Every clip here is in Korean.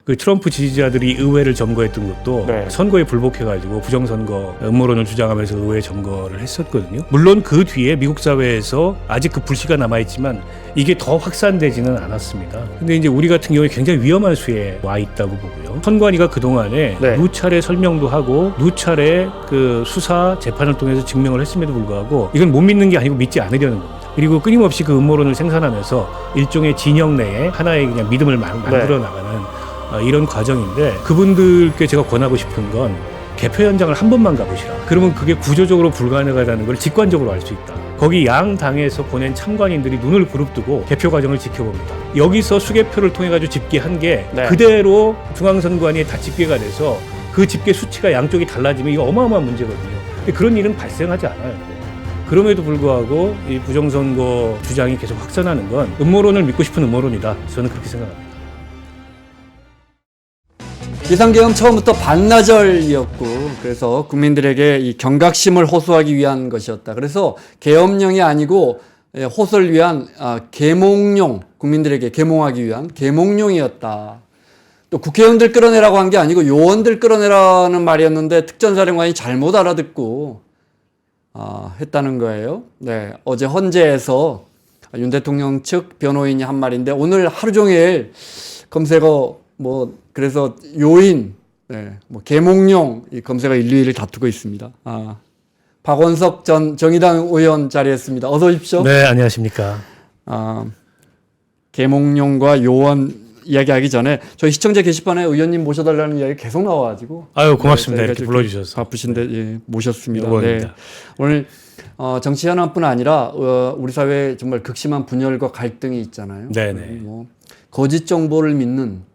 그 트럼프 지지자들이 의회를 점거했던 것도 네. 선거에 불복해가지고 부정선거 음모론을 주장하면서 의회 점거를 했었거든요. 물론 그 뒤에 미국 사회에서 아직 그 불씨가 남아있지만 이게 더 확산되지는 않았습니다. 근데 이제 우리 같은 경우에 굉장히 위험한 수에 와 있다고 보고요. 선관위가 그동안에 네. 누차례 설명도 하고 누차례 그 수사 재판을 통해서 증명을 했음에도 불구하고 이건 못 믿는 게 아니고 믿지 않으려는 겁니다. 그리고 끊임없이 그 음모론을 생산하면서 일종의 진영 내에 하나의 그냥 믿음을 만들어 나가는 이런 과정인데, 그분들께 제가 권하고 싶은 건 개표 현장을 한 번만 가보시라. 그러면 그게 구조적으로 불가능하다는 걸 직관적으로 알 수 있다. 거기 양 당에서 보낸 참관인들이 눈을 부릅뜨고 개표 과정을 지켜봅니다. 여기서 수개표를 통해 가지고 집계한 게 네. 그대로 중앙선관위에 다 집계가 돼서 그 집계 수치가 양쪽이 달라지면 이거 어마어마한 문제거든요. 근데 그런 일은 발생하지 않아요. 그럼에도 불구하고 이 부정선거 주장이 계속 확산하는 건 음모론을 믿고 싶은 음모론이다. 저는 그렇게 생각합니다. 비상계엄 처음부터 반나절이었고, 그래서 국민들에게 이 경각심을 호소하기 위한 것이었다. 그래서 계엄령이 아니고 호소를 위한 계몽용, 국민들에게 계몽하기 위한 계몽용이었다. 또 국회의원들 끌어내라고 한 게 아니고 요원들 끌어내라는 말이었는데 특전사령관이 잘못 알아듣고 했다는 거예요. 네, 어제 헌재에서 윤 대통령 측 변호인이 한 말인데, 오늘 하루 종일 검색어 그래서 요인, 계몽용 이 검색어 1, 2위를 다투고 있습니다. 박원석 전 정의당 의원 자리했습니다. 어서 오십시오. 네, 안녕하십니까. 계몽용과 요원 이야기하기 전에 저희 시청자 게시판에 의원님 모셔달라는 이야기 계속 나와가지고. 아유, 고맙습니다. 네, 이렇게 불러주셔서. 바쁘신데 모셨습니다. 영광입니다. 오늘 정치 현안뿐 아니라 우리 사회에 정말 극심한 분열과 갈등이 있잖아요. 네네. 거짓 정보를 믿는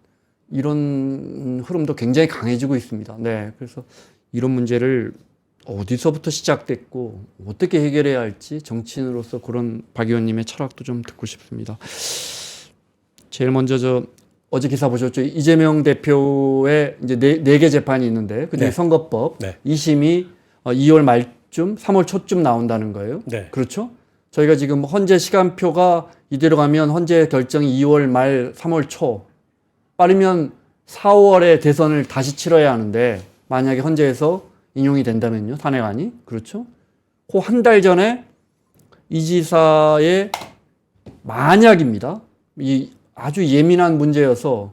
이런 흐름도 굉장히 강해지고 있습니다. 네, 그래서 이런 문제를 어디서부터 시작됐고 어떻게 해결해야 할지 정치인으로서 그런 박 의원님의 철학도 좀 듣고 싶습니다. 제일 먼저 어제 기사 보셨죠? 이재명 대표의 이제 네 개 재판이 있는데 그중에 네. 선거법 네. 2심이 2월 말쯤, 3월 초쯤 나온다는 거예요. 네. 그렇죠? 저희가 지금 헌재 시간표가 이대로 가면 헌재 결정이 2월 말, 3월 초, 빠르면 4월에 대선을 다시 치러야 하는데, 만약에 헌재에서 인용이 된다면요, 탄핵안이. 그렇죠? 그 한 달 전에 이 지사의 만약입니다. 이 아주 예민한 문제여서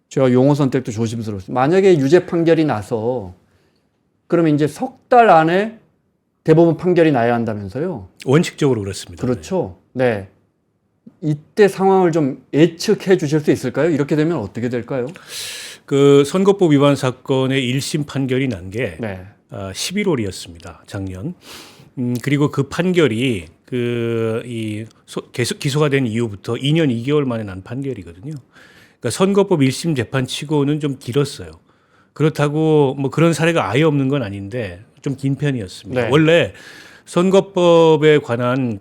제가 용어 선택도 조심스러웠어요. 만약에 유죄 판결이 나서 그러면 이제 석 달 안에 대법원 판결이 나야 한다면서요. 원칙적으로 그렇습니다. 그렇죠. 네. 이때 상황을 좀 예측해 주실 수 있을까요? 이렇게 되면 어떻게 될까요? 그 선거법 위반 사건의 1심 판결이 난 게 네. 11월이었습니다. 작년. 그리고 그 판결이 계속 기소가 된 이후부터 2년 2개월 만에 난 판결이거든요. 그러니까 선거법 1심 재판 치고는 좀 길었어요. 그렇다고 뭐 그런 사례가 아예 없는 건 아닌데 좀 긴 편이었습니다. 네. 원래 선거법에 관한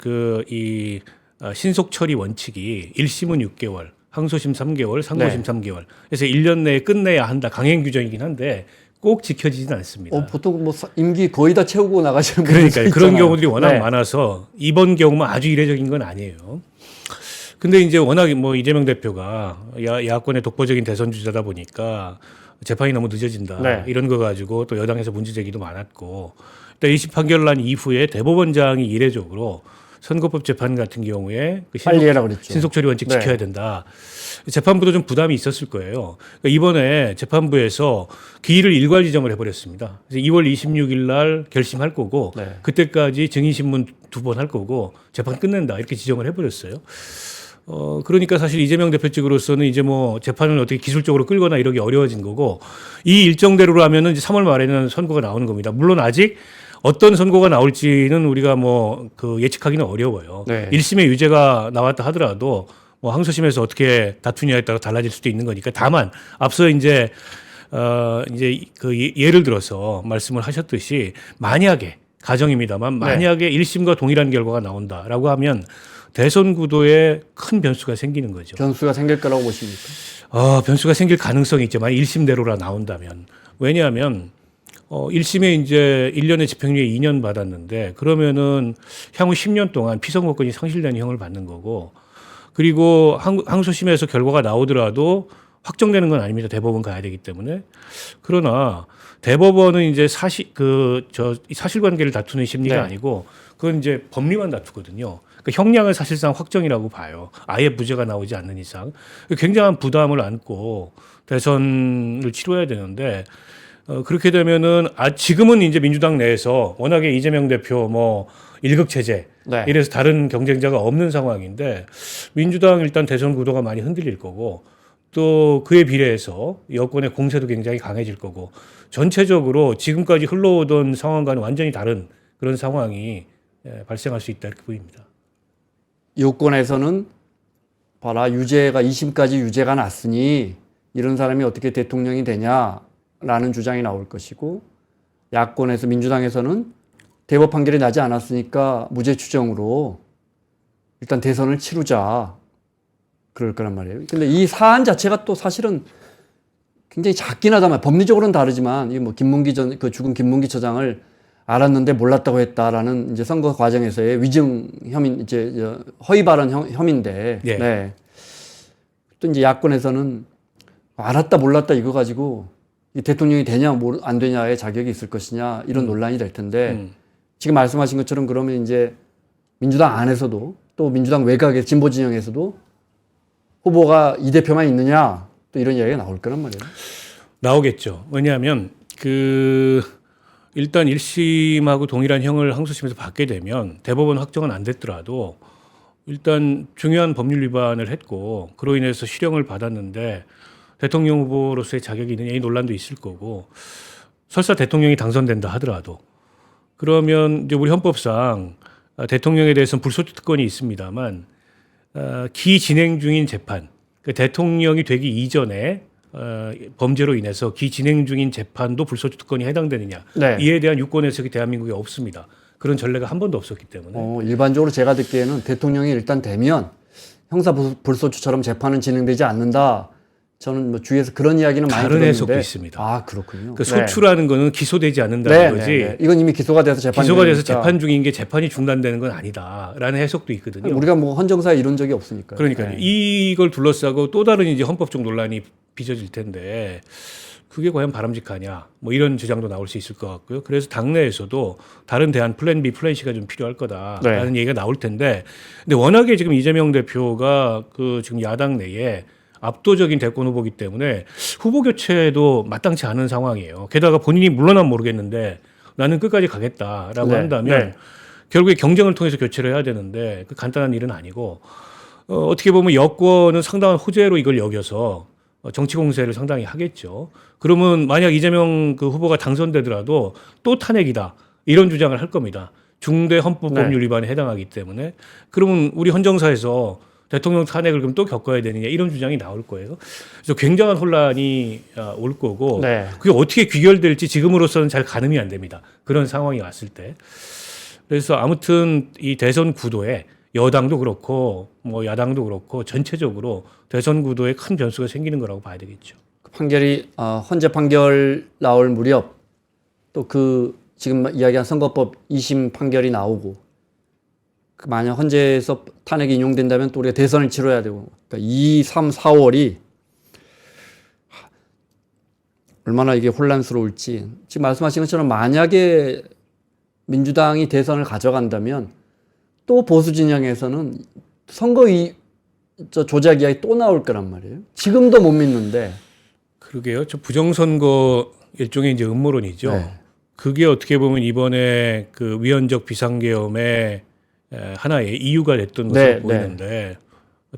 신속 처리 원칙이 1심은 6개월, 항소심 3개월, 상고심 3개월. 그래서 1년 내에 끝내야 한다. 강행 규정이긴 한데 꼭 지켜지진 않습니다. 보통 임기 거의 다 채우고 나가시는 분들 그러니까요. 그런 있잖아요. 경우들이 워낙 네. 많아서 이번 경우만 아주 이례적인 건 아니에요. 근데 이제 워낙 이재명 대표가 야권의 독보적인 대선 주자다 보니까 재판이 너무 늦어진다. 네. 이런 거 가지고 또 여당에서 문제 제기도 많았고, 또 1심 판결 난 이후에 대법원장이 이례적으로 선거법 재판 같은 경우에 빨리 해라 그랬죠. 신속 처리 원칙 네. 지켜야 된다. 재판부도 좀 부담이 있었을 거예요. 그러니까 이번에 재판부에서 기일을 일괄 지정을 해버렸습니다. 그래서 2월 26일 날 결심할 거고, 네. 그때까지 증인신문 2번 할 거고 재판 끝낸다 이렇게 지정을 해버렸어요. 그러니까 사실 이재명 대표 측으로서는 이제 재판을 어떻게 기술적으로 끌거나 이러기 어려워진 거고, 이 일정대로라면은 이제 3월 말에는 선고가 나오는 겁니다. 물론 아직 어떤 선고가 나올지는 우리가 예측하기는 어려워요. 네. 1심에 유죄가 나왔다 하더라도 항소심에서 어떻게 다투냐에 따라 달라질 수도 있는 거니까. 다만 앞서 이제 예를 들어서 말씀을 하셨듯이 만약에 가정입니다만 만약에 1심과 동일한 결과가 나온다라고 하면 대선 구도에 큰 변수가 생기는 거죠. 변수가 생길 거라고 보십니까? 변수가 생길 가능성이 있죠. 만약 1심대로라 나온다면. 왜냐하면 1심에 이제 1년의 집행유예 2년 받았는데, 그러면은 향후 10년 동안 피선거권이 상실되는 형을 받는 거고, 그리고 항소심에서 결과가 나오더라도 확정되는 건 아닙니다. 대법원 가야 되기 때문에. 그러나 대법원은 이제 사실관계를 다투는 심리가 네. 아니고 그건 이제 법리만 다투거든요. 그러니까 형량을 사실상 확정이라고 봐요. 아예 무죄가 나오지 않는 이상 굉장한 부담을 안고 대선을 치러야 되는데 그렇게 되면은 지금은 이제 민주당 내에서 워낙에 이재명 대표 뭐 일극 체제 네. 이래서 다른 경쟁자가 없는 상황인데 민주당 일단 대선 구도가 많이 흔들릴 거고 또 그에 비례해서 여권의 공세도 굉장히 강해질 거고 전체적으로 지금까지 흘러오던 상황과는 완전히 다른 그런 상황이 발생할 수 있다 이렇게 보입니다. 여권에서는 봐라 유죄가 2심까지 유죄가 났으니 이런 사람이 어떻게 대통령이 되냐라는 주장이 나올 것이고 야권에서 민주당에서는 대법 판결이 나지 않았으니까 무죄 추정으로 일단 대선을 치르자 그럴 거란 말이에요. 근데 이 사안 자체가 또 사실은 굉장히 작긴 하다만 법리적으로는 다르지만 이 뭐 죽은 김문기 처장을 알았는데 몰랐다고 했다라는 이제 선거 과정에서의 위증 혐의 이제 허위 발언 혐의인데 예. 네. 또 이제 야권에서는 알았다 몰랐다 이거 가지고 이 대통령이 되냐 안 되냐의 자격이 있을 것이냐 이런 논란이 될 텐데 지금 말씀하신 것처럼 그러면 이제 민주당 안에서도 또 민주당 외곽의 진보 진영에서도 후보가 이 대표만 있느냐 또 이런 이야기가 나올 거란 말이에요. 나오겠죠. 왜냐하면 일단 1심하고 동일한 형을 항소심에서 받게 되면 대법원 확정은 안 됐더라도 일단 중요한 법률 위반을 했고 그로 인해서 실형을 받았는데 대통령 후보로서의 자격이 있느냐 이 논란도 있을 거고 설사 대통령이 당선된다 하더라도 그러면 이제 우리 헌법상 대통령에 대해서는 불소추 특권이 있습니다만 기진행 중인 재판, 그러니까 대통령이 되기 이전에 범죄로 인해서 기진행 중인 재판도 불소추 특권이 해당되느냐 네. 이에 대한 유권 해석이 대한민국에 없습니다. 그런 전례가 한 번도 없었기 때문에 일반적으로 제가 듣기에는 대통령이 일단 되면 형사 불소추처럼 재판은 진행되지 않는다. 저는 뭐 주위에서 그런 이야기는 많이 다른 들었는데 해석도 있습니다. 아 그렇군요. 그 소추라는 거는 기소되지 않는다는 네, 거지. 네, 네. 이건 이미 기소가 돼서 재판 기소가 돼서 중이니까. 재판 중인 게 재판이 중단되는 건 아니다라는 해석도 있거든요. 우리가 뭐 헌정사에 이런 적이 없으니까요. 그러니까요. 네. 이걸 둘러싸고 또 다른 이제 헌법적 논란이 빚어질 텐데 그게 과연 바람직하냐 뭐 이런 주장도 나올 수 있을 것 같고요. 그래서 당내에서도 다른 대안 플랜 B, 플랜 C가 좀 필요할 거다라는 얘기가 나올 텐데 근데 워낙에 지금 이재명 대표가 지금 야당 내에 압도적인 대권 후보기 때문에 후보 교체도 마땅치 않은 상황이에요. 게다가 본인이 물러나면 모르겠는데 나는 끝까지 가겠다라고 네, 한다면 네. 결국에 경쟁을 통해서 교체를 해야 되는데 그 간단한 일은 아니고 어떻게 보면 여권은 상당한 호재로 이걸 여겨서 정치 공세를 상당히 하겠죠. 그러면 만약 이재명 후보가 당선되더라도 또 탄핵이다 이런 주장을 할 겁니다. 중대 헌법 법률 위반에 해당하기 때문에 그러면 우리 헌정사에서 대통령 탄핵을 그럼 또 겪어야 되느냐 이런 주장이 나올 거예요. 그래서 굉장한 혼란이 올 거고 네. 그게 어떻게 귀결될지 지금으로서는 잘 가늠이 안 됩니다. 그런 상황이 왔을 때. 그래서 아무튼 이 대선 구도에 여당도 그렇고 뭐 야당도 그렇고 전체적으로 대선 구도에 큰 변수가 생기는 거라고 봐야 되겠죠. 그 판결이 헌재 판결 나올 무렵 또 지금 이야기한 선거법 2심 판결이 나오고 만약 헌재에서 탄핵이 인용된다면 또 우리가 대선을 치러야 되고 그러니까 2, 3, 4월이 얼마나 이게 혼란스러울지 지금 말씀하신 것처럼 만약에 민주당이 대선을 가져간다면 또 보수 진영에서는 선거 조작 이야기 또 나올 거란 말이에요. 지금도 못 믿는데. 그러게요. 저 부정선거 일종의 이제 음모론이죠. 네. 그게 어떻게 보면 이번에 위헌적 비상계엄의 하나의 이유가 됐던 것으로 네, 보이는데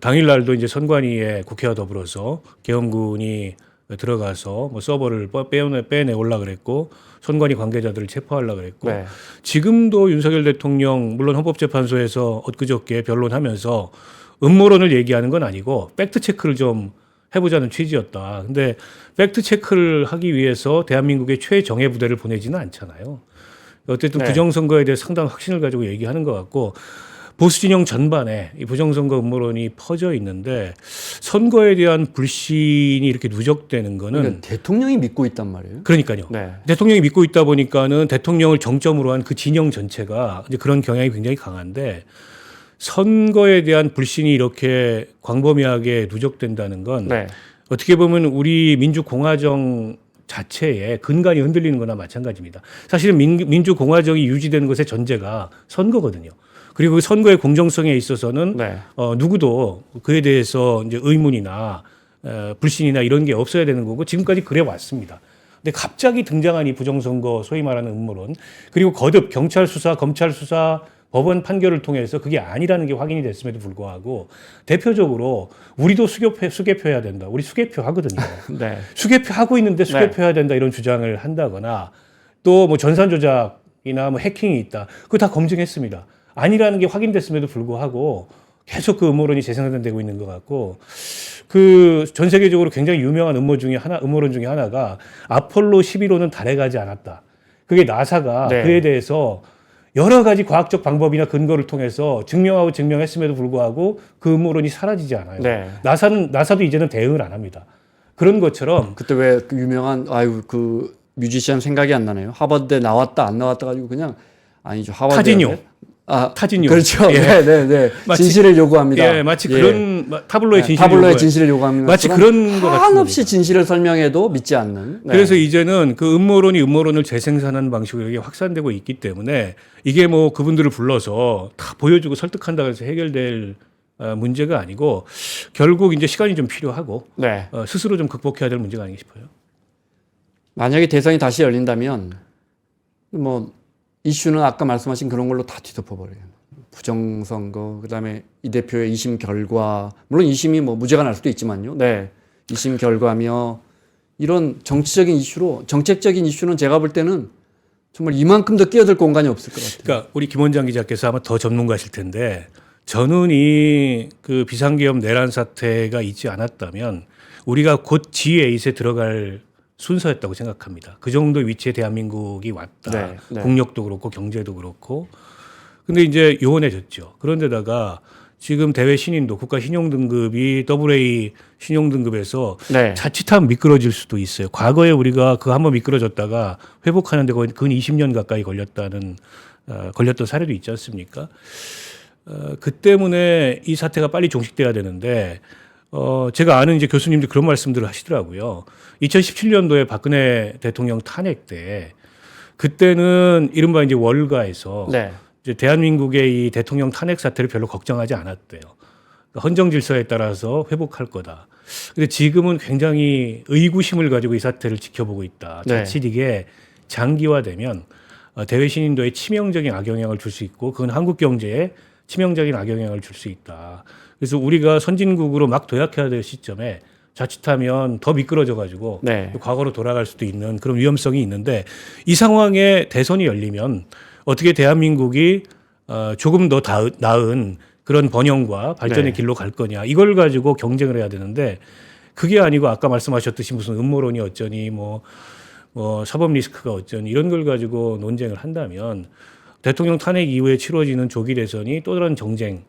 당일날도 이제 선관위에 국회와 더불어서 계엄군이 들어가서 뭐 서버를 빼내 올라 그랬고 선관위 관계자들을 체포하려 그랬고 네. 지금도 윤석열 대통령 물론 헌법재판소에서 엊그저께 변론하면서 음모론을 얘기하는 건 아니고 팩트 체크를 좀 해보자는 취지였다. 근데 팩트 체크를 하기 위해서 대한민국의 최정예 부대를 보내지는 않잖아요. 어쨌든 네. 부정선거에 대해 상당한 확신을 가지고 얘기하는 것 같고 보수 진영 전반에 이 부정선거 음모론이 퍼져 있는데 선거에 대한 불신이 이렇게 누적되는 거는 그러니까 대통령이 믿고 있단 말이에요. 그러니까요. 네. 대통령이 믿고 있다 보니까는 대통령을 정점으로 한 그 진영 전체가 이제 그런 경향이 굉장히 강한데 선거에 대한 불신이 이렇게 광범위하게 누적된다는 건 네. 어떻게 보면 우리 민주공화정 자체의 근간이 흔들리는 거나 마찬가지입니다. 사실은 민주공화정이 유지되는 것의 전제가 선거거든요. 그리고 그 선거의 공정성에 있어서는 네. 누구도 그에 대해서 이제 의문이나 불신이나 이런 게 없어야 되는 거고 지금까지 그래 왔습니다. 근데 갑자기 등장한 이 부정선거 소위 말하는 음모론 그리고 거듭 경찰 수사, 검찰 수사, 법원 판결을 통해서 그게 아니라는 게 확인이 됐음에도 불구하고 대표적으로 우리도 수개표해야 된다. 우리 수개표 하거든요. 네. 수개표 하고 있는데 수개표해야 된다 이런 주장을 한다거나 또 뭐 전산 조작이나 뭐 해킹이 있다. 그거 다 검증했습니다. 아니라는 게 확인됐음에도 불구하고 계속 그 음모론이 재생산되고 있는 것 같고 그 전 세계적으로 굉장히 유명한 음모론 중에 하나가 아폴로 11호는 달에 가지 않았다. 그게 나사가 네. 그에 대해서 여러 가지 과학적 방법이나 근거를 통해서 증명했음에도 불구하고 그 음모론이 사라지지 않아요. 네. 나사도 이제는 대응을 안 합니다. 그런 것처럼 그때 왜 그 유명한 그 뮤지션 생각이 안 나네요. 하버드에 나왔다 안 나왔다 가지고 그냥 아니죠. 하버드 타진요. 타진요. 그렇죠. 예. 네. 진실을 요구합니다. 예, 마치 그런 타블로의 진실을 타블로의 진실을 요구합니다. 마치 그런 것 같은 한없이 진실을 설명해도 믿지 않는. 네. 그래서 이제는 그 음모론을 재생산하는 방식으로 이게 확산되고 있기 때문에 이게 뭐 그분들을 불러서 다 보여주고 설득한다고 해서 해결될 문제가 아니고 결국 이제 시간이 좀 필요하고 네. 스스로 좀 극복해야 될 문제가 아닌가 싶어요. 만약에 대선이 다시 열린다면 뭐 이슈는 아까 말씀하신 그런 걸로 다 뒤덮어버려요. 부정선거, 그다음에 이 대표의 2심 결과, 물론 2심이 뭐 무죄가 날 수도 있지만요. 네, 2심 결과며 이런 정치적인 이슈로 정책적인 이슈는 제가 볼 때는 정말 이만큼 더 끼어들 공간이 없을 것 같아요. 그러니까 우리 김원장 기자께서 아마 더 전문가실 텐데 저는 이 그 비상계엄 내란 사태가 있지 않았다면 우리가 곧 G8에 들어갈 순서였다고 생각합니다. 그 정도 위치에 대한민국이 왔다. 네. 국력도 그렇고 경제도 그렇고. 근데 이제 요원해졌죠. 그런데다가 지금 대외 신인도 국가 신용 등급이 AA 신용 등급에서 네. 자칫하면 미끄러질 수도 있어요. 과거에 우리가 그 한번 미끄러졌다가 회복하는데 거의 근 20년 가까이 걸렸던 사례도 있지 않습니까? 그 때문에 이 사태가 빨리 종식돼야 되는데 제가 아는 이제 교수님들 그런 말씀들을 하시더라고요. 2017년도에 박근혜 대통령 탄핵 때 그때는 이른바 이제 월가에서 네. 이제 대한민국의 이 대통령 탄핵 사태를 별로 걱정하지 않았대요. 헌정 질서에 따라서 회복할 거다. 근데 지금은 굉장히 의구심을 가지고 이 사태를 지켜보고 있다. 네. 자칫 이게 장기화되면 대외 신인도에 치명적인 악영향을 줄 수 있고 그건 한국 경제에 치명적인 악영향을 줄 수 있다. 그래서 우리가 선진국으로 막 도약해야 될 시점에 자칫하면 더 미끄러져 가지고 네. 과거로 돌아갈 수도 있는 그런 위험성이 있는데 이 상황에 대선이 열리면 어떻게 대한민국이 조금 더 나은 그런 번영과 발전의 네. 길로 갈 거냐 이걸 가지고 경쟁을 해야 되는데 그게 아니고 아까 말씀하셨듯이 무슨 음모론이 어쩌니 뭐 사법 리스크가 어쩌니 이런 걸 가지고 논쟁을 한다면 대통령 탄핵 이후에 치러지는 조기 대선이 또 다른 정쟁의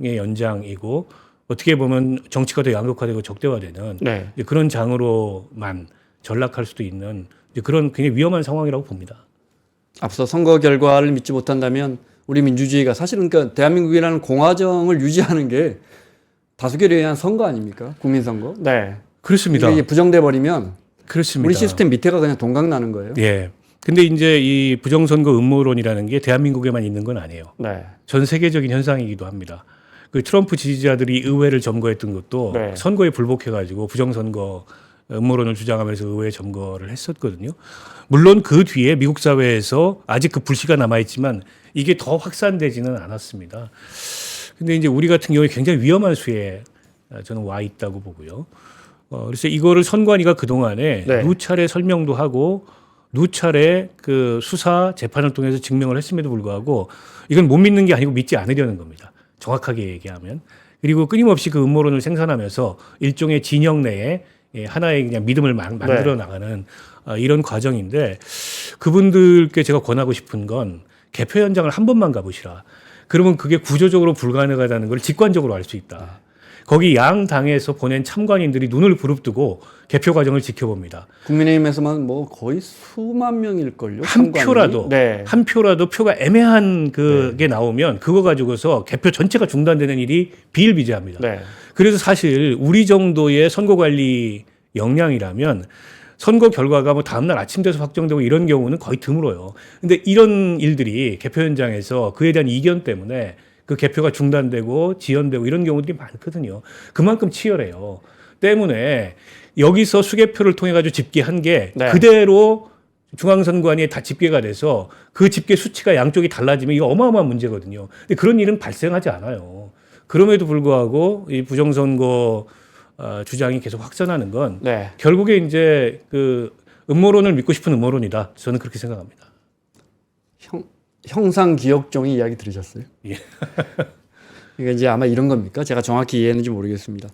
연장이고 어떻게 보면 정치가 더 양극화되고 적대화되는 네. 이제 그런 장으로만 전락할 수도 있는 이제 그런 굉장히 위험한 상황이라고 봅니다. 앞서 선거 결과를 믿지 못한다면 우리 민주주의가 사실은 그러니까 대한민국이라는 공화정을 유지하는 게 다수결에 의한 선거 아닙니까? 국민선거. 네. 그렇습니다. 이게 부정돼 버리면 그렇습니다. 우리 시스템 밑에가 그냥 동강 나는 거예요. 예. 근데 이제 이 부정선거 음모론이라는 게 대한민국에만 있는 건 아니에요. 네. 전 세계적인 현상이기도 합니다. 그 트럼프 지지자들이 의회를 점거했던 것도 네. 선거에 불복해가지고 부정선거 음모론을 주장하면서 의회 점거를 했었거든요. 물론 그 뒤에 미국 사회에서 아직 그 불씨가 남아있지만 이게 더 확산되지는 않았습니다. 근데 이제 우리 같은 경우에 굉장히 위험한 수에 저는 와 있다고 보고요. 그래서 이거를 선관위가 그동안에 네. 누차례 설명도 하고 누차례 그 수사 재판을 통해서 증명을 했음에도 불구하고 이건 못 믿는 게 아니고 믿지 않으려는 겁니다. 정확하게 얘기하면. 그리고 끊임없이 그 음모론을 생산하면서 일종의 진영 내에 하나의 그냥 믿음을 만들어 나가는 이런 과정인데 그분들께 제가 권하고 싶은 건 개표 현장을 한 번만 가보시라. 그러면 그게 구조적으로 불가능하다는 걸 직관적으로 알 수 있다. 거기 양 당에서 보낸 참관인들이 눈을 부릅뜨고 개표 과정을 지켜봅니다. 국민의힘에서만 뭐 거의 수만 명일걸요. 한 참관인이. 표라도 네. 한 표라도 표가 애매한 그게 나오면 그거 가지고서 개표 전체가 중단되는 일이 비일비재합니다. 네. 그래서 사실 우리 정도의 선거관리 역량이라면 선거 결과가 뭐 다음날 아침 돼서 확정되고 이런 경우는 거의 드물어요. 근데 이런 일들이 개표 현장에서 그에 대한 이견 때문에 그 개표가 중단되고 지연되고 이런 경우들이 많거든요. 그만큼 치열해요. 때문에 여기서 수개표를 통해 가지고 집계한 게 네. 그대로 중앙선관위에 다 집계가 돼서 그 집계 수치가 양쪽이 달라지면 이거 어마어마한 문제거든요. 근데 그런 일은 발생하지 않아요. 그럼에도 불구하고 이 부정선거 주장이 계속 확산하는 건 네. 결국에 이제 그 음모론을 믿고 싶은 음모론이다. 저는 그렇게 생각합니다. 형상 기억종이 이야기 들으셨어요? 예. 이게 이제 아마 이런 겁니까? 제가 정확히 이해했는지 모르겠습니다.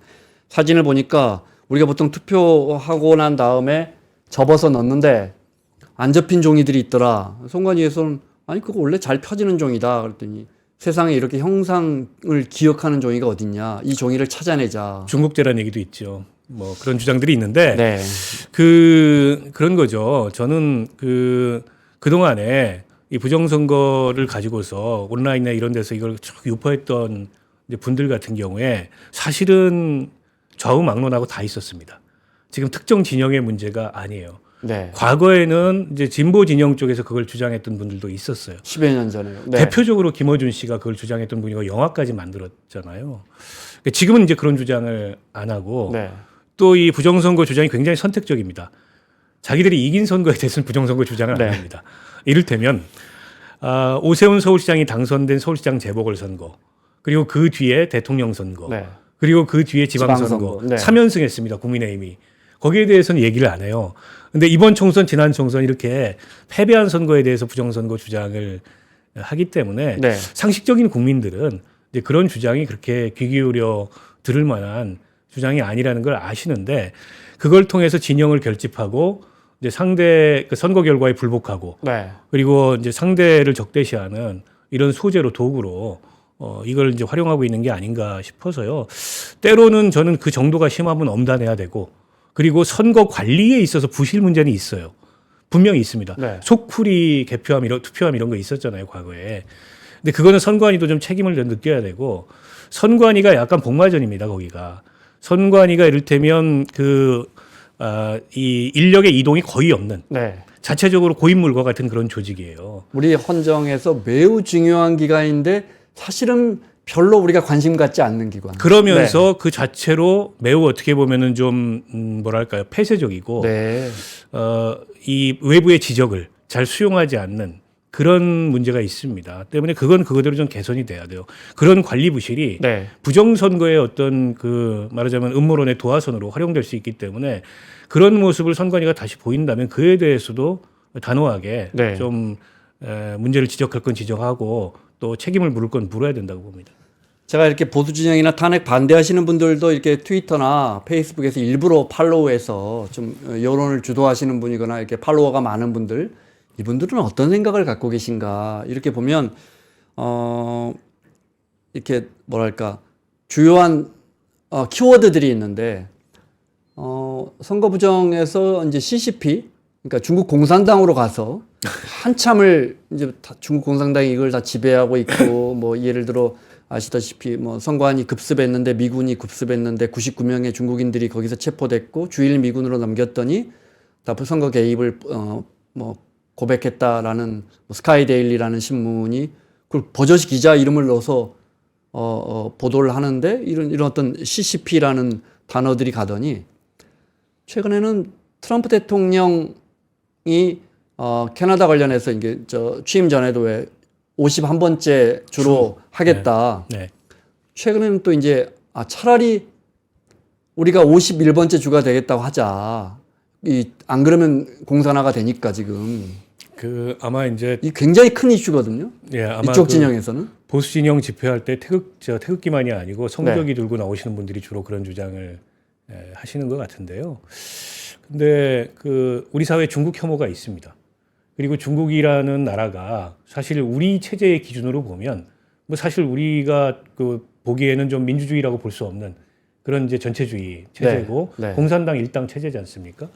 사진을 보니까 우리가 보통 투표하고 난 다음에 접어서 넣는데 안 접힌 종이들이 있더라. 선관위에서는 아니 그거 원래 잘 펴지는 종이다. 그랬더니 세상에 이렇게 형상을 기억하는 종이가 어딨냐. 이 종이를 찾아내자. 중국제라는 얘기도 있죠. 뭐 그런 주장들이 있는데 네. 그런 거죠. 저는 그동안에 이 부정선거를 가지고서 온라인이나 이런 데서 이걸 쭉 유포했던 이제 분들 같은 경우에 사실은 좌우막론하고 다 있었습니다. 지금 특정 진영의 문제가 아니에요. 네. 과거에는 이제 진보 진영 쪽에서 그걸 주장했던 분들도 있었어요. 10여 년 전에요. 네. 대표적으로 김어준 씨가 그걸 주장했던 분이고 영화까지 만들었잖아요. 지금은 이제 그런 주장을 안 하고 네. 또 이 부정선거 주장이 굉장히 선택적입니다. 자기들이 이긴 선거에 대해서는 부정선거 주장을 네. 안 합니다. 이를테면 오세훈 서울시장이 당선된 서울시장 재보궐선거, 그리고 그 뒤에 대통령 선거, 네. 그리고 그 뒤에 지방선거, 지방선거. 네. 3연승했습니다. 국민의힘이. 거기에 대해서는 얘기를 안 해요. 근데 이번 총선, 지난 총선 이렇게 패배한 선거에 대해서 부정선거 주장을 하기 때문에 네. 상식적인 국민들은 이제 그런 주장이 그렇게 귀 기울여 들을 만한 주장이 아니라는 걸 아시는데 그걸 통해서 진영을 결집하고 이제 상대 그 선거 결과에 불복하고 네. 그리고 이제 상대를 적대시하는 이런 소재로 도구로 이걸 이제 활용하고 있는 게 아닌가 싶어서요. 때로는 저는 그 정도가 심하면 엄단해야 되고 그리고 선거 관리에 있어서 부실 문제는 있어요. 분명히 있습니다. 네. 속풀이 개표함 이런 투표함 이런 거 있었잖아요, 과거에. 근데 그거는 선관위도 좀 책임을 좀 느껴야 되고 선관위가 약간 복마전입니다, 거기가. 선관위가 이를테면 이 인력의 이동이 거의 없는 네. 자체적으로 고인물과 같은 그런 조직이에요. 우리 헌정에서 매우 중요한 기관인데 사실은 별로 우리가 관심 갖지 않는 기관. 그러면서 그 자체로 매우 어떻게 보면은 좀 뭐랄까요, 폐쇄적이고 네. 이 외부의 지적을 잘 수용하지 않는 그런 문제가 있습니다. 때문에 그건 그거대로 좀 개선이 돼야 돼요. 그런 관리 부실이 네. 부정선거의 어떤 말하자면 음모론의 도화선으로 활용될 수 있기 때문에 그런 모습을 선관위가 다시 보인다면 그에 대해서도 단호하게 네. 좀 문제를 지적할 건 지적하고 또 책임을 물을 건 물어야 된다고 봅니다. 제가 이렇게 보수 진영이나 탄핵 반대하시는 분들도 이렇게 트위터나 페이스북에서 일부러 팔로우해서 좀 여론을 주도하시는 분이거나 이렇게 팔로워가 많은 분들, 이분들은 어떤 생각을 갖고 계신가 이렇게 보면 이렇게 뭐랄까 주요한 키워드들이 있는데 선거 부정에서 이제 CCP 그러니까 중국 공산당으로 가서 한참을 이제 중국 공산당이 이걸 다 지배하고 있고 뭐 예를 들어 아시다시피 뭐 선관위 급습했는데 미군이 급습했는데 99명의 중국인들이 거기서 체포됐고 주일 미군으로 넘겼더니 다 선거 개입을 뭐 고백했다라는 뭐 스카이데일리라는 신문이 그걸 버젓이 기자 이름을 넣어서 보도를 하는데 이런 어떤 CCP라는 단어들이 가더니 최근에는 트럼프 대통령이 캐나다 관련해서 이게 취임 전에도 왜 51번째 주로 하겠다. 네. 최근에는 또 이제 차라리 우리가 51번째 주가 되겠다고 하자. 안 그러면 공산화가 되니까 지금. 아마 이제 이 굉장히 큰 이슈거든요. 예, 아마 이쪽 진영에서는. 보수 진영 집회할 때 태극기만이 아니고 성적이 들고 나오시는 분들이 주로 그런 주장을 하시는 것 같은데요. 근데 우리 사회에 중국 혐오가 있습니다. 그리고 중국이라는 나라가 사실 우리 체제의 기준으로 보면 뭐 사실 우리가 보기에는 좀 민주주의라고 볼 수 없는 그런 이제 전체주의 체제고 네. 공산당 일당 체제지 않습니까?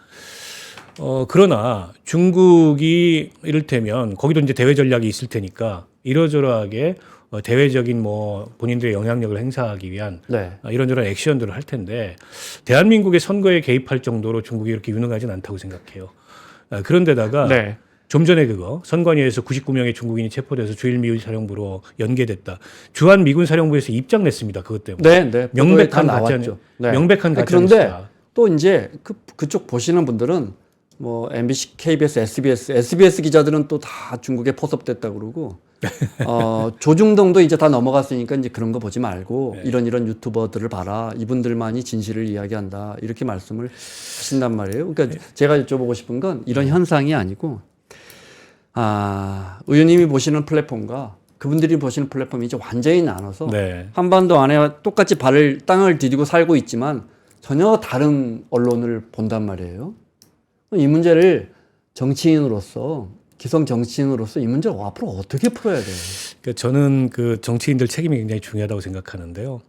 그러나 중국이 이를테면 거기도 이제 대외 전략이 있을 테니까 이러저러하게 대외적인 뭐 본인들의 영향력을 행사하기 위한 네. 이런저런 액션들을 할 텐데 대한민국의 선거에 개입할 정도로 중국이 이렇게 유능하진 않다고 생각해요. 그런데다가 네. 좀 전에 그거 선관위에서 99명의 중국인이 체포돼서 주일미군 사령부로 연계됐다. 주한 미군 사령부에서 입장 냈습니다. 그것 때문에. 네, 네. 명백한 보도에 다 가짜 나왔죠. 네. 명백한 가짜 그런데 뉴스다. 또 이제 그쪽 보시는 분들은 뭐 MBC, KBS, SBS 기자들은 또 다 중국에 포섭됐다 그러고 조중동도 이제 다 넘어갔으니까 이제 그런 거 보지 말고 네. 이런 유튜버들을 봐라. 이분들만이 진실을 이야기한다. 이렇게 말씀을 하신단 말이에요. 그러니까 제가 여쭤보고 싶은 건 이런 현상이 아니고 의원님이 보시는 플랫폼과 그분들이 보시는 플랫폼이 이제 완전히 나눠서 네. 한반도 안에 똑같이 땅을 디디고 살고 있지만 전혀 다른 언론을 본단 말이에요. 이 문제를 정치인으로서 기성 정치인으로서 이 문제를 앞으로 어떻게 풀어야 돼요? 그러니까 저는 그 정치인들 책임이 굉장히 중요하다고 생각하는데요.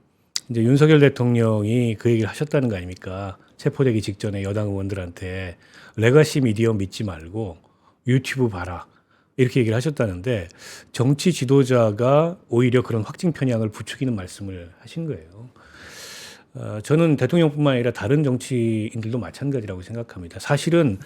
이제 윤석열 대통령이 그 얘기를 하셨다는 거 아닙니까? 체포되기 직전에 여당 의원들한테 레가시 미디어 믿지 말고 유튜브 봐라. 이렇게 얘기를 하셨다는데 정치 지도자가 오히려 그런 확증 편향을 부추기는 말씀을 하신 거예요. 저는 대통령뿐만 아니라 다른 정치인들도 마찬가지라고 생각합니다. 사실은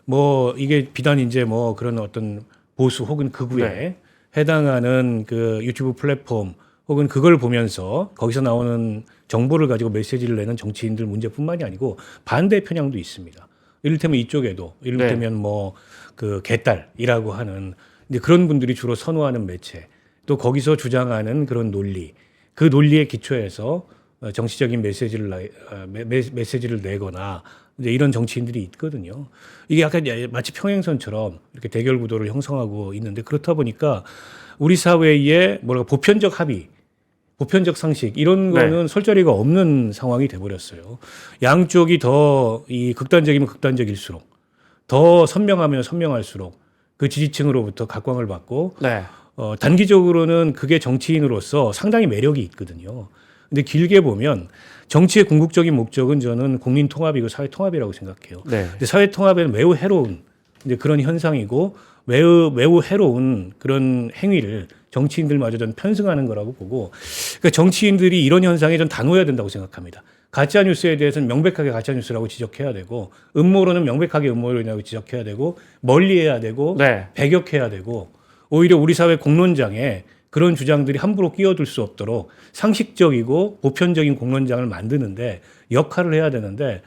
뭐 이게 비단 이제 뭐 그런 어떤 보수 혹은 극우에 네. 해당하는 그 유튜브 플랫폼 혹은 그걸 보면서 거기서 나오는 정보를 가지고 메시지를 내는 정치인들 문제뿐만이 아니고 반대 편향도 있습니다. 이를테면 이쪽에도 이를테면 뭐 그 개딸이라고 하는 이제 그런 분들이 주로 선호하는 매체 또 거기서 주장하는 그런 논리 그 논리에 기초해서 정치적인 메시지를 내거나 이제 이런 정치인들이 있거든요. 이게 약간 마치 평행선처럼 이렇게 대결 구도를 형성하고 있는데 그렇다 보니까 우리 사회에 보편적 합의, 보편적 상식 이런 거는 설 자리가 없는 상황이 돼버렸어요. 양쪽이 더 이 극단적이면 극단적일수록 더 선명하면 선명할수록 그 지지층으로부터 각광을 받고 단기적으로는 그게 정치인으로서 상당히 매력이 있거든요. 근데 길게 보면 정치의 궁극적인 목적은 저는 국민 통합이고 사회 통합이라고 생각해요. 근데 사회 통합에는 매우 해로운 이제 그런 현상이고 매우 해로운 그런 행위를 정치인들마저 전 편승하는 거라고 보고 그러니까 정치인들이 이런 현상에 전 단호해야 된다고 생각합니다. 가짜 뉴스에 대해서는 명백하게 가짜 뉴스라고 지적해야 되고 음모론은 명백하게 음모론이라고 지적해야 되고 멀리해야 되고 배격해야 되고 오히려 우리 사회 공론장에 그런 주장들이 함부로 끼어들 수 없도록 상식적이고 보편적인 공론장을 만드는데 역할을 해야 되는데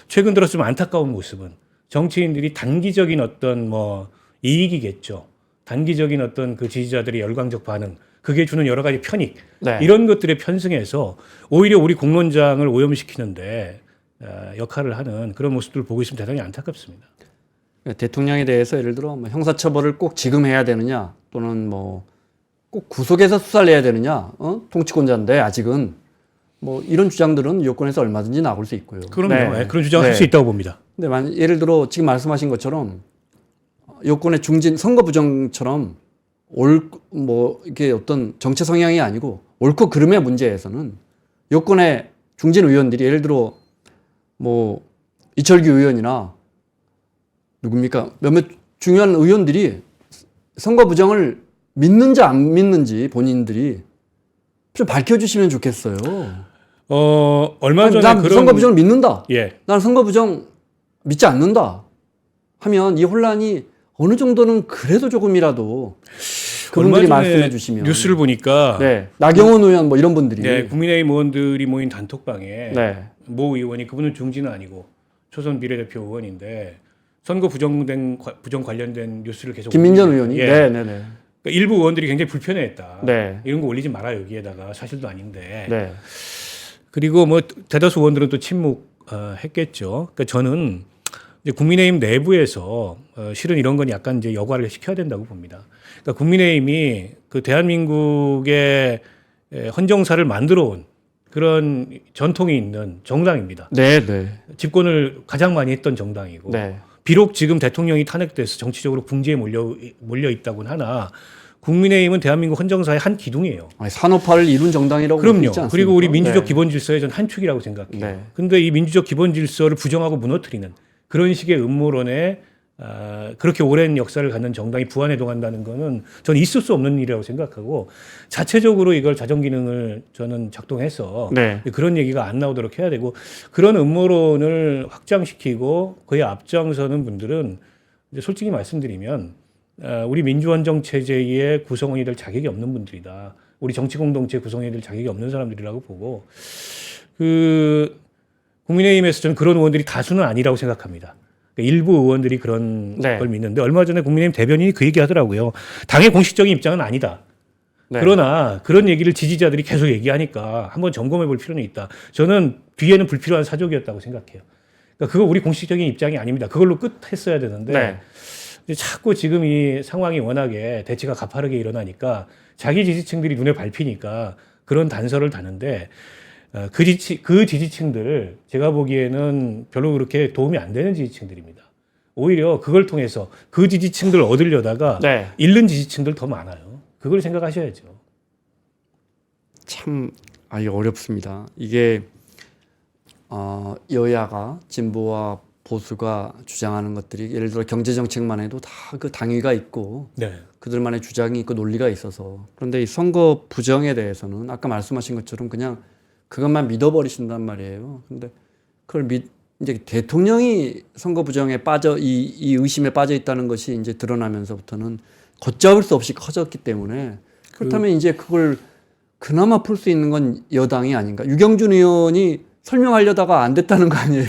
최근 들어 좀 안타까운 모습은 정치인들이 단기적인 어떤 뭐 이익이겠죠. 단기적인 어떤 그 지지자들의 열광적 반응, 그게 주는 여러 가지 편익 이런 것들에 편승해서 오히려 우리 공론장을 오염시키는데 역할을 하는 그런 모습들을 보고 있으면 대단히 안타깝습니다. 대통령에 대해서 예를 들어 뭐 형사처벌을 꼭 지금 해야 되느냐 또는 뭐 꼭 구속해서 수사를 해야 되느냐 통치권자인데 아직은 뭐 이런 주장들은 여권에서 얼마든지 나올 수 있고요. 그럼요. 그런 주장을 할 수 있다고 봅니다. 근데 예를 들어 지금 말씀하신 것처럼 여권의 중진 선거 부정처럼 뭐 이게 어떤 정치 성향이 아니고 옳고 그름의 문제에서는 여권의 중진 의원들이 예를 들어 뭐 이철규 의원이나 누굽니까 몇몇 중요한 의원들이 선거 부정을 믿는지 안 믿는지 본인들이 좀 밝혀주시면 좋겠어요. 얼마 전에 난 그런 선거 부정을 믿는다. 예. 난 선거 부정 믿지 않는다. 하면 이 혼란이 어느 정도는 그래도 조금이라도 그분들이 말씀해 주시면 뉴스를 보니까 나경원 의원 뭐 이런 분들이 국민의힘 의원들이 모인 단톡방에 모 의원이 그분은 중진은 아니고 초선 비례대표 의원인데 선거 부정 관련된 뉴스를 계속 김민전 의원이 그러니까 일부 의원들이 굉장히 불편해했다. 이런 거 올리지 마라 여기에다가 사실도 아닌데. 그리고 뭐 대다수 의원들은 또 침묵했겠죠. 그러니까 저는 이제 국민의힘 내부에서 실은 이런 건 약간 이제 여과를 시켜야 된다고 봅니다. 그러니까 국민의힘이 그 대한민국의 헌정사를 만들어온 그런 전통이 있는 정당입니다. 집권을 가장 많이 했던 정당이고 비록 지금 대통령이 탄핵돼서 정치적으로 궁지에 몰려 있다고는 하나 국민의힘은 대한민국 헌정사의 한 기둥이에요. 산업화를 이룬 정당이라고 그럼요. 믿지 않습니까? 그리고 우리 민주적 기본 질서의 전 한 축이라고 생각해요. 근데 이 민주적 기본 질서를 부정하고 무너뜨리는 그런 식의 음모론에 그렇게 오랜 역사를 갖는 정당이 부안해동한다는 거는 저는 있을 수 없는 일이라고 생각하고 자체적으로 이걸 자정 기능을 저는 작동해서 네. 그런 얘기가 안 나오도록 해야 되고 그런 음모론을 확장시키고 그에 앞장서는 분들은 이제 솔직히 말씀드리면 우리 민주원정 체제의 구성원이 될 자격이 없는 분들이다. 우리 정치 공동체 구성원이 될 자격이 없는 사람들이라고 보고 국민의힘에서 저는 그런 의원들이 다수는 아니라고 생각합니다. 일부 의원들이 그런 네. 걸 믿는데 얼마 전에 국민의힘 대변인이 그 얘기 하더라고요. 당의 공식적인 입장은 아니다. 네. 그러나 그런 얘기를 지지자들이 계속 얘기하니까 한번 점검해 볼 필요는 있다. 저는 뒤에는 불필요한 사족이었다고 생각해요. 그러니까 그거 우리 공식적인 입장이 아닙니다. 그걸로 끝했어야 되는데 네. 이제 자꾸 지금 이 상황이 워낙에 대치가 가파르게 일어나니까 자기 지지층들이 눈에 밟히니까 그런 단서를 다는데 그 지지층들 제가 보기에는 별로 그렇게 도움이 안 되는 지지층들입니다. 오히려 그걸 통해서 그 지지층들 얻으려다가 네. 잃는 지지층들 더 많아요. 그걸 생각하셔야죠. 참 어렵습니다. 이게 여야가 진보와 보수가 주장하는 것들이 예를 들어 경제 정책만 해도 다 그 당위가 있고 네. 그들만의 주장이 있고 논리가 있어서 그런데 이 선거 부정에 대해서는 아까 말씀하신 것처럼 그냥 그것만 믿어버리신단 말이에요. 근데 그걸 이제 대통령이 선거 부정에 빠져 이 의심에 빠져 있다는 것이 이제 드러나면서부터는 걷잡을 수 없이 커졌기 때문에 그렇다면 이제 그걸 그나마 풀 수 있는 건 여당이 아닌가. 유경준 의원이 설명하려다가 안 됐다는 거 아니에요.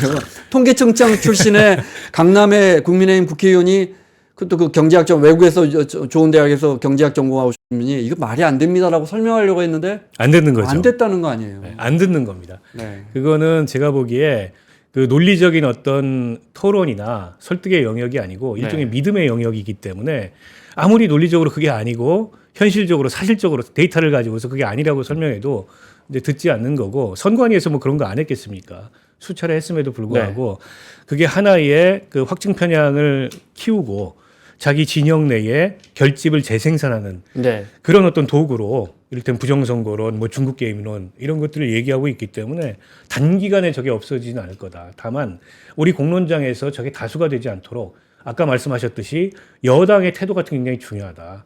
통계청장 출신의 강남의 국민의힘 국회의원이 그것도 그 경제학적 외국에서 좋은 대학에서 경제학 전공하고 싶은 분이 이거 말이 안 됩니다라고 설명하려고 했는데 안 듣는 거죠. 안 됐다는 거 아니에요. 네, 안 듣는 겁니다. 네. 그거는 제가 보기에 그 논리적인 어떤 토론이나 설득의 영역이 아니고 일종의 네. 믿음의 영역이기 때문에 아무리 논리적으로 그게 아니고 현실적으로 사실적으로 데이터를 가지고서 그게 아니라고 설명해도 이제 듣지 않는 거고 선관위에서 뭐 그런 거 안 했겠습니까? 수차례 했음에도 불구하고 그게 하나의 그 확증 편향을 키우고 자기 진영 내에 결집을 재생산하는 네. 그런 어떤 도구로 이를테면 부정선거론, 뭐 중국 게임론 이런 것들을 얘기하고 있기 때문에 단기간에 저게 없어지지는 않을 거다. 다만 우리 공론장에서 저게 다수가 되지 않도록 아까 말씀하셨듯이 여당의 태도가 굉장히 중요하다.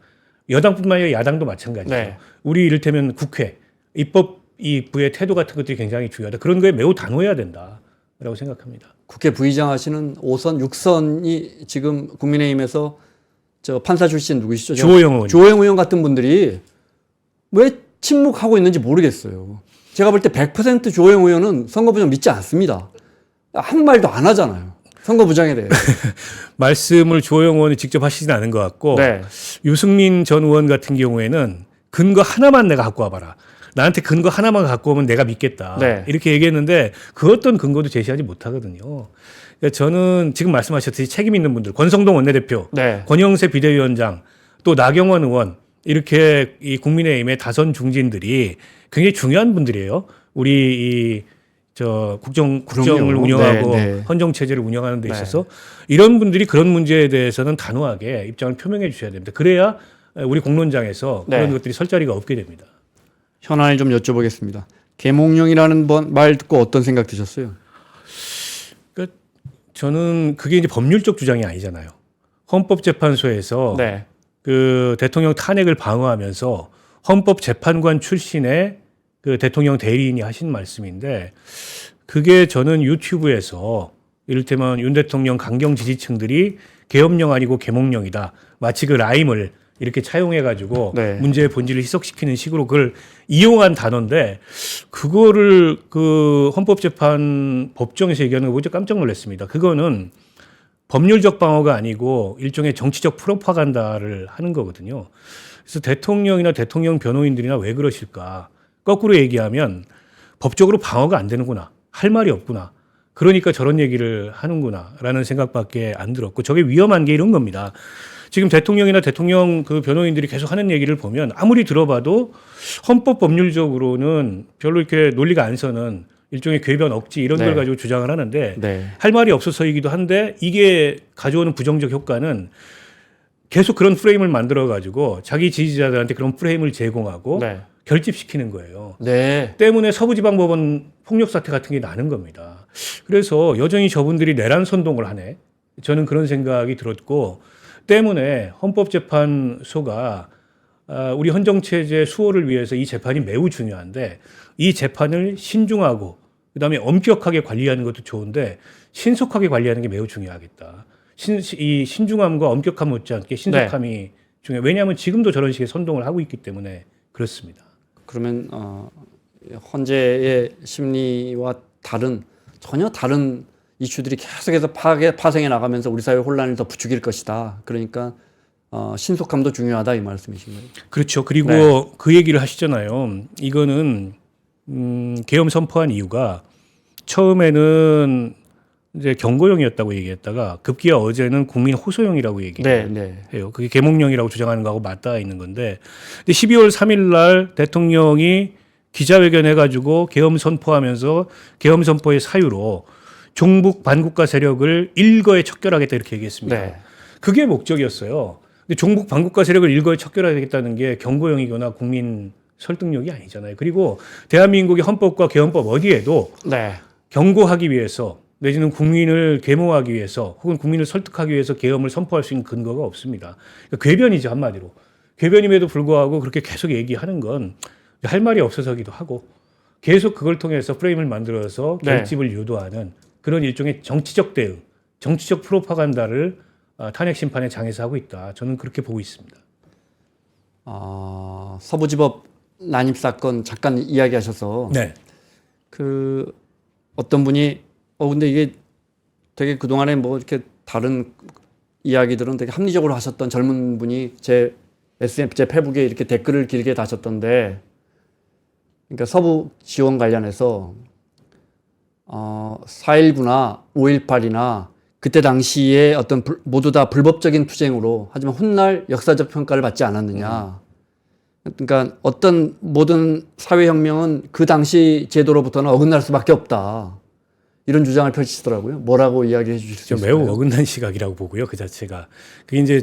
여당뿐만 아니라 야당도 마찬가지죠. 네. 우리 이를테면 국회, 입법부의 태도 같은 것들이 굉장히 중요하다. 그런 거에 매우 단호해야 된다라고 생각합니다. 국회 부의장 하시는 5선, 6선이 지금 국민의힘에서 저 판사 출신 누구시죠? 주호영 의원. 주호영 의원 같은 분들이 왜 침묵하고 있는지 모르겠어요. 제가 볼 때 100% 주호영 의원은 선거 부정 믿지 않습니다. 아무 말도 안 하잖아요. 선거 부정에 대해. 말씀을 주호영 의원이 직접 하시진 않은 것 같고 네. 유승민 전 의원 같은 경우에는 근거 하나만 내가 갖고 와봐라. 나한테 근거 하나만 갖고 오면 내가 믿겠다. 네. 이렇게 얘기했는데 그 어떤 근거도 제시하지 못하거든요. 그러니까 저는 지금 말씀하셨듯이 책임 있는 분들, 권성동 원내대표, 네. 권영세 비대위원장, 또 나경원 의원 이렇게 이 국민의힘의 다선 중진들이 굉장히 중요한 분들이에요. 우리 국정을 그럼요. 운영하고 네, 네. 헌정 체제를 운영하는 데 네. 있어서 이런 분들이 그런 문제에 대해서는 단호하게 입장을 표명해 주셔야 됩니다. 그래야 우리 공론장에서 네. 그런 것들이 설 자리가 없게 됩니다. 현안을 좀 여쭤보겠습니다. 계몽령이라는 말 듣고 어떤 생각 드셨어요? 그러니까 저는 그게 이제 법률적 주장이 아니잖아요. 헌법재판소에서 네. 그 대통령 탄핵을 방어하면서 헌법재판관 출신의 그 대통령 대리인이 하신 말씀인데 그게 저는 유튜브에서 이를테면 윤 대통령 강경 지지층들이 계엄령 아니고 계몽령이다. 마치 그 라임을 이렇게 차용해가지고 네. 문제의 본질을 희석시키는 식으로 그걸 이용한 단어인데 그거를 그 헌법재판 법정에서 얘기하는 거 보고 깜짝 놀랐습니다. 그거는 법률적 방어가 아니고 일종의 정치적 프로파간다를 하는 거거든요. 그래서 대통령이나 대통령 변호인들이나 왜 그러실까? 거꾸로 얘기하면 법적으로 방어가 안 되는구나. 할 말이 없구나. 그러니까 저런 얘기를 하는구나. 라는 생각밖에 안 들었고 저게 위험한 게 이런 겁니다. 지금 대통령이나 대통령 그 변호인들이 계속 하는 얘기를 보면 아무리 들어봐도 헌법 법률적으로는 별로 이렇게 논리가 안 서는 일종의 궤변 억지 이런 네. 걸 가지고 주장을 하는데 네. 할 말이 없어서이기도 한데 이게 가져오는 부정적 효과는 계속 그런 프레임을 만들어 가지고 자기 지지자들한테 그런 프레임을 제공하고 네. 결집시키는 거예요. 네. 때문에 서부지방법원 폭력 사태 같은 게 나는 겁니다. 그래서 여전히 저분들이 내란 선동을 하네. 저는 그런 생각이 들었고 때문에 헌법재판소가 우리 헌정체제 수호를 위해서 이 재판이 매우 중요한데 이 재판을 신중하고 그다음에 엄격하게 관리하는 것도 좋은데 신속하게 관리하는 게 매우 중요하겠다. 이 신중함과 엄격함 못지않게 신속함이 중요해요. 왜냐하면 지금도 저런 식의 선동을 하고 있기 때문에 그렇습니다. 그러면 헌재의 심리와 전혀 다른 이슈들이 계속해서 파생해 나가면서 우리 사회 혼란을 더 부추길 것이다. 그러니까 신속함도 중요하다 이 말씀이신 거예요. 그렇죠. 그리고 그 얘기를 하시잖아요. 이거는 계엄 선포한 이유가 처음에는 이제 경고형이었다고 얘기했다가 급기야 어제는 국민 호소형이라고 얘기해요. 그게 계몽령이라고 주장하는 거하고 맞닿아 있는 건데 12월 3일 날 대통령이 기자회견 해가지고 계엄 선포하면서 계엄 선포의 사유로 종북 반국가 세력을 일거에 척결하겠다 이렇게 얘기했습니다. 그게 목적이었어요. 근데 종북 반국가 세력을 일거에 척결하겠다는 게 경고형이거나 국민 설득력이 아니잖아요. 그리고 대한민국의 헌법과 개헌법 어디에도 경고하기 위해서 내지는 국민을 계몽하기 위해서 혹은 국민을 설득하기 위해서 계엄을 선포할 수 있는 근거가 없습니다. 그러니까 궤변이죠 한마디로. 궤변임에도 불구하고 그렇게 계속 얘기하는 건 할 말이 없어서기도 하고 계속 그걸 통해서 프레임을 만들어서 결집을 유도하는 그런 일종의 정치적 대응, 정치적 프로파간다를 탄핵 심판의 장에서 하고 있다. 저는 그렇게 보고 있습니다. 서부지법 난입 사건 잠깐 이야기하셔서 그 어떤 분이 근데 이게 되게 그동안에 뭐 이렇게 다른 이야기들은 되게 합리적으로 하셨던 젊은 분이 제 페북에 이렇게 댓글을 길게 다셨던데 그러니까 서부 지원 관련해서 4.19나 5.18이나 그때 당시에 어떤 모두 다 불법적인 투쟁으로 하지만 훗날 역사적 평가를 받지 않았느냐. 그러니까 어떤 모든 사회혁명은 그 당시 제도로부터는 어긋날 수밖에 없다. 이런 주장을 펼치시더라고요. 뭐라고 이야기해 주실 수 있을까요? 매우 어긋난 시각이라고 보고요. 그 자체가. 그게 이제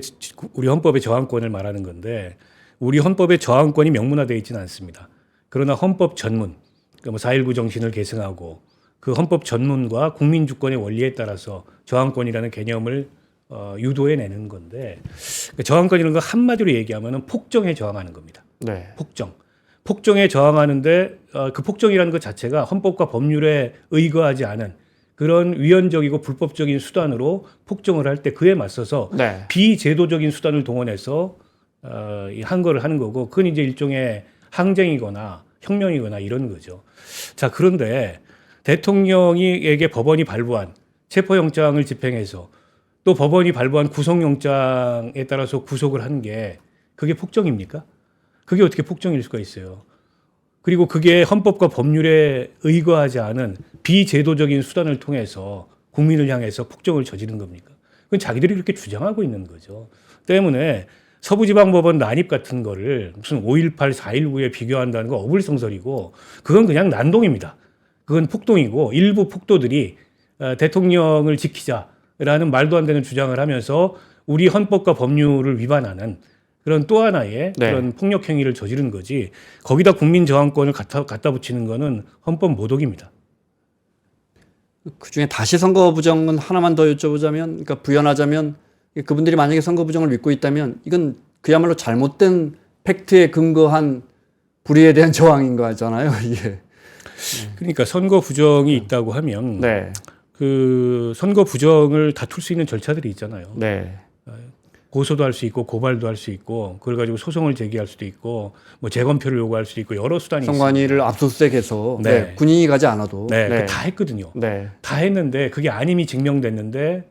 우리 헌법의 저항권을 말하는 건데 우리 헌법의 저항권이 명문화되어 있지는 않습니다. 그러나 헌법 전문, 그러니까 뭐 4.19 정신을 계승하고 그 헌법 전문과 국민주권의 원리에 따라서 저항권이라는 개념을 유도해내는 건데 저항권이라는 거 한마디로 얘기하면 폭정에 저항하는 겁니다. 폭정에 저항하는데 그 폭정이라는 것 자체가 헌법과 법률에 의거하지 않은 그런 위헌적이고 불법적인 수단으로 폭정을 할 때 그에 맞서서 비제도적인 수단을 동원해서 한 거를 하는 거고 그건 이제 일종의 항쟁이거나 혁명이거나 이런 거죠. 자, 그런데 대통령에게 법원이 발부한 체포영장을 집행해서 또 법원이 발부한 구속영장에 따라서 구속을 한 게 그게 폭정입니까? 그게 어떻게 폭정일 수가 있어요. 그리고 그게 헌법과 법률에 의거하지 않은 비제도적인 수단을 통해서 국민을 향해서 폭정을 저지른 겁니까? 그건 자기들이 그렇게 주장하고 있는 거죠. 때문에 서부지방법원 난입 같은 거를 무슨 5.18, 4.19에 비교한다는 건 어불성설이고 그건 그냥 난동입니다. 그건 폭동이고 일부 폭도들이 대통령을 지키자라는 말도 안 되는 주장을 하면서 우리 헌법과 법률을 위반하는 그런 또 하나의 그런 폭력 행위를 저지른 거지 거기다 국민 저항권을 갖다 붙이는 거는 헌법 모독입니다. 그중에 다시 선거 부정은 하나만 더 여쭤보자면 그러니까 부연하자면 그분들이 만약에 선거 부정을 믿고 있다면 이건 그야말로 잘못된 팩트에 근거한 불의에 대한 저항인 거잖아요. 이게. 그러니까 선거 부정이 있다고 하면 그 선거 부정을 다툴 수 있는 절차들이 있잖아요. 고소도 할 수 있고 고발도 할 수 있고 그걸 가지고 소송을 제기할 수도 있고 뭐 재검표를 요구할 수도 있고 여러 수단이 있습니다. 선관위를 압수수색해서 군인이 가지 않아도 다 했거든요. 다 했는데 그게 아님이 증명됐는데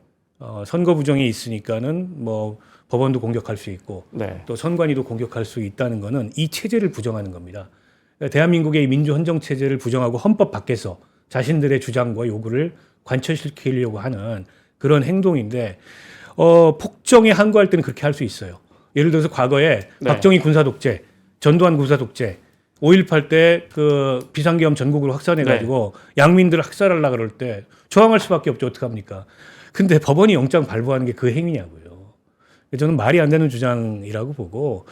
선거 부정이 있으니까는 뭐 법원도 공격할 수 있고 또 선관위도 공격할 수 있다는 거는 이 체제를 부정하는 겁니다. 그러니까 대한민국의 민주 헌정 체제를 부정하고 헌법 밖에서 자신들의 주장과 요구를 관철시키려고 하는 그런 행동인데 폭정에 항거할 때는 그렇게 할 수 있어요. 예를 들어서 과거에 박정희 군사 독재, 전두환 군사 독재, 5.18 때 그 비상계엄 전국으로 확산해가지고 양민들을 학살하려고 그럴 때 저항할 수밖에 없죠. 어떡합니까? 근데 법원이 영장 발부하는 게 그 행위냐고요. 저는 말이 안 되는 주장이라고 보고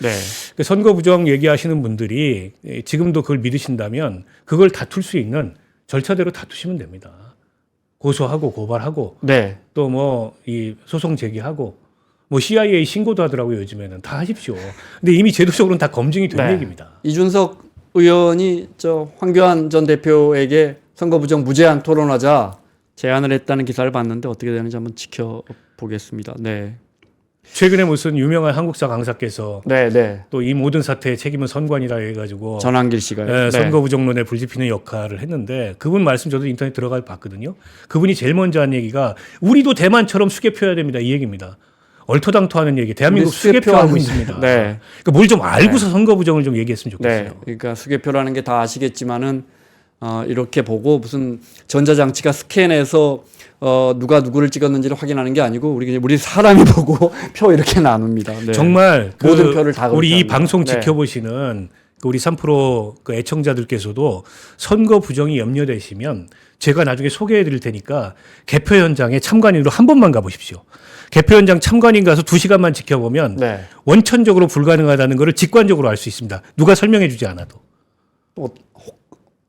선거 부정 얘기하시는 분들이 지금도 그걸 믿으신다면 그걸 다툴 수 있는 절차대로 다투시면 됩니다. 고소하고 고발하고 네. 또 뭐 이 소송 제기하고 뭐 CIA 신고도 하더라고요. 요즘에는 다 하십시오. 근데 이미 제도적으로는 다 검증이 된 네. 얘기입니다. 이준석 의원이 저 황교안 전 대표에게 선거 부정 무제한 토론하자 제안을 했다는 기사를 봤는데 어떻게 되는지 한번 지켜보겠습니다. 네. 최근에 무슨 유명한 한국사 강사께서 네, 네. 또 이 모든 사태의 책임은 선관이라 해가지고 전한길 씨가요. 예, 네. 선거 부정론에 불지피는 역할을 했는데 그분 말씀 저도 인터넷 들어가 봤거든요. 그분이 제일 먼저 한 얘기가 우리도 대만처럼 수개표해야 됩니다. 이 얘기입니다. 얼토당토하는 얘기. 대한민국 우리 수개표 수개표하고 하고 있습니다. 네. 그러니까 뭘 좀 알고서 선거 부정을 좀 얘기했으면 좋겠어요. 네. 그러니까 수개표라는 게 다 아시겠지만은 이렇게 보고 무슨 전자장치가 스캔해서 누가 누구를 찍었는지를 확인하는 게 아니고 우리 사람이 보고 표 이렇게 나눕니다. 네. 정말 그 모든 표를 다 우리 이 그렇게 방송 합니다. 네. 지켜보시는 그 우리 3프로 그 애청자들께서도 선거 부정이 염려되시면 제가 나중에 소개해 드릴 테니까 개표 현장에 참관인으로 한 번만 가보십시오. 개표 현장 참관인 가서 2시간만 지켜보면 네. 원천적으로 불가능하다는 것을 직관적으로 알 수 있습니다. 누가 설명해 주지 않아도. 또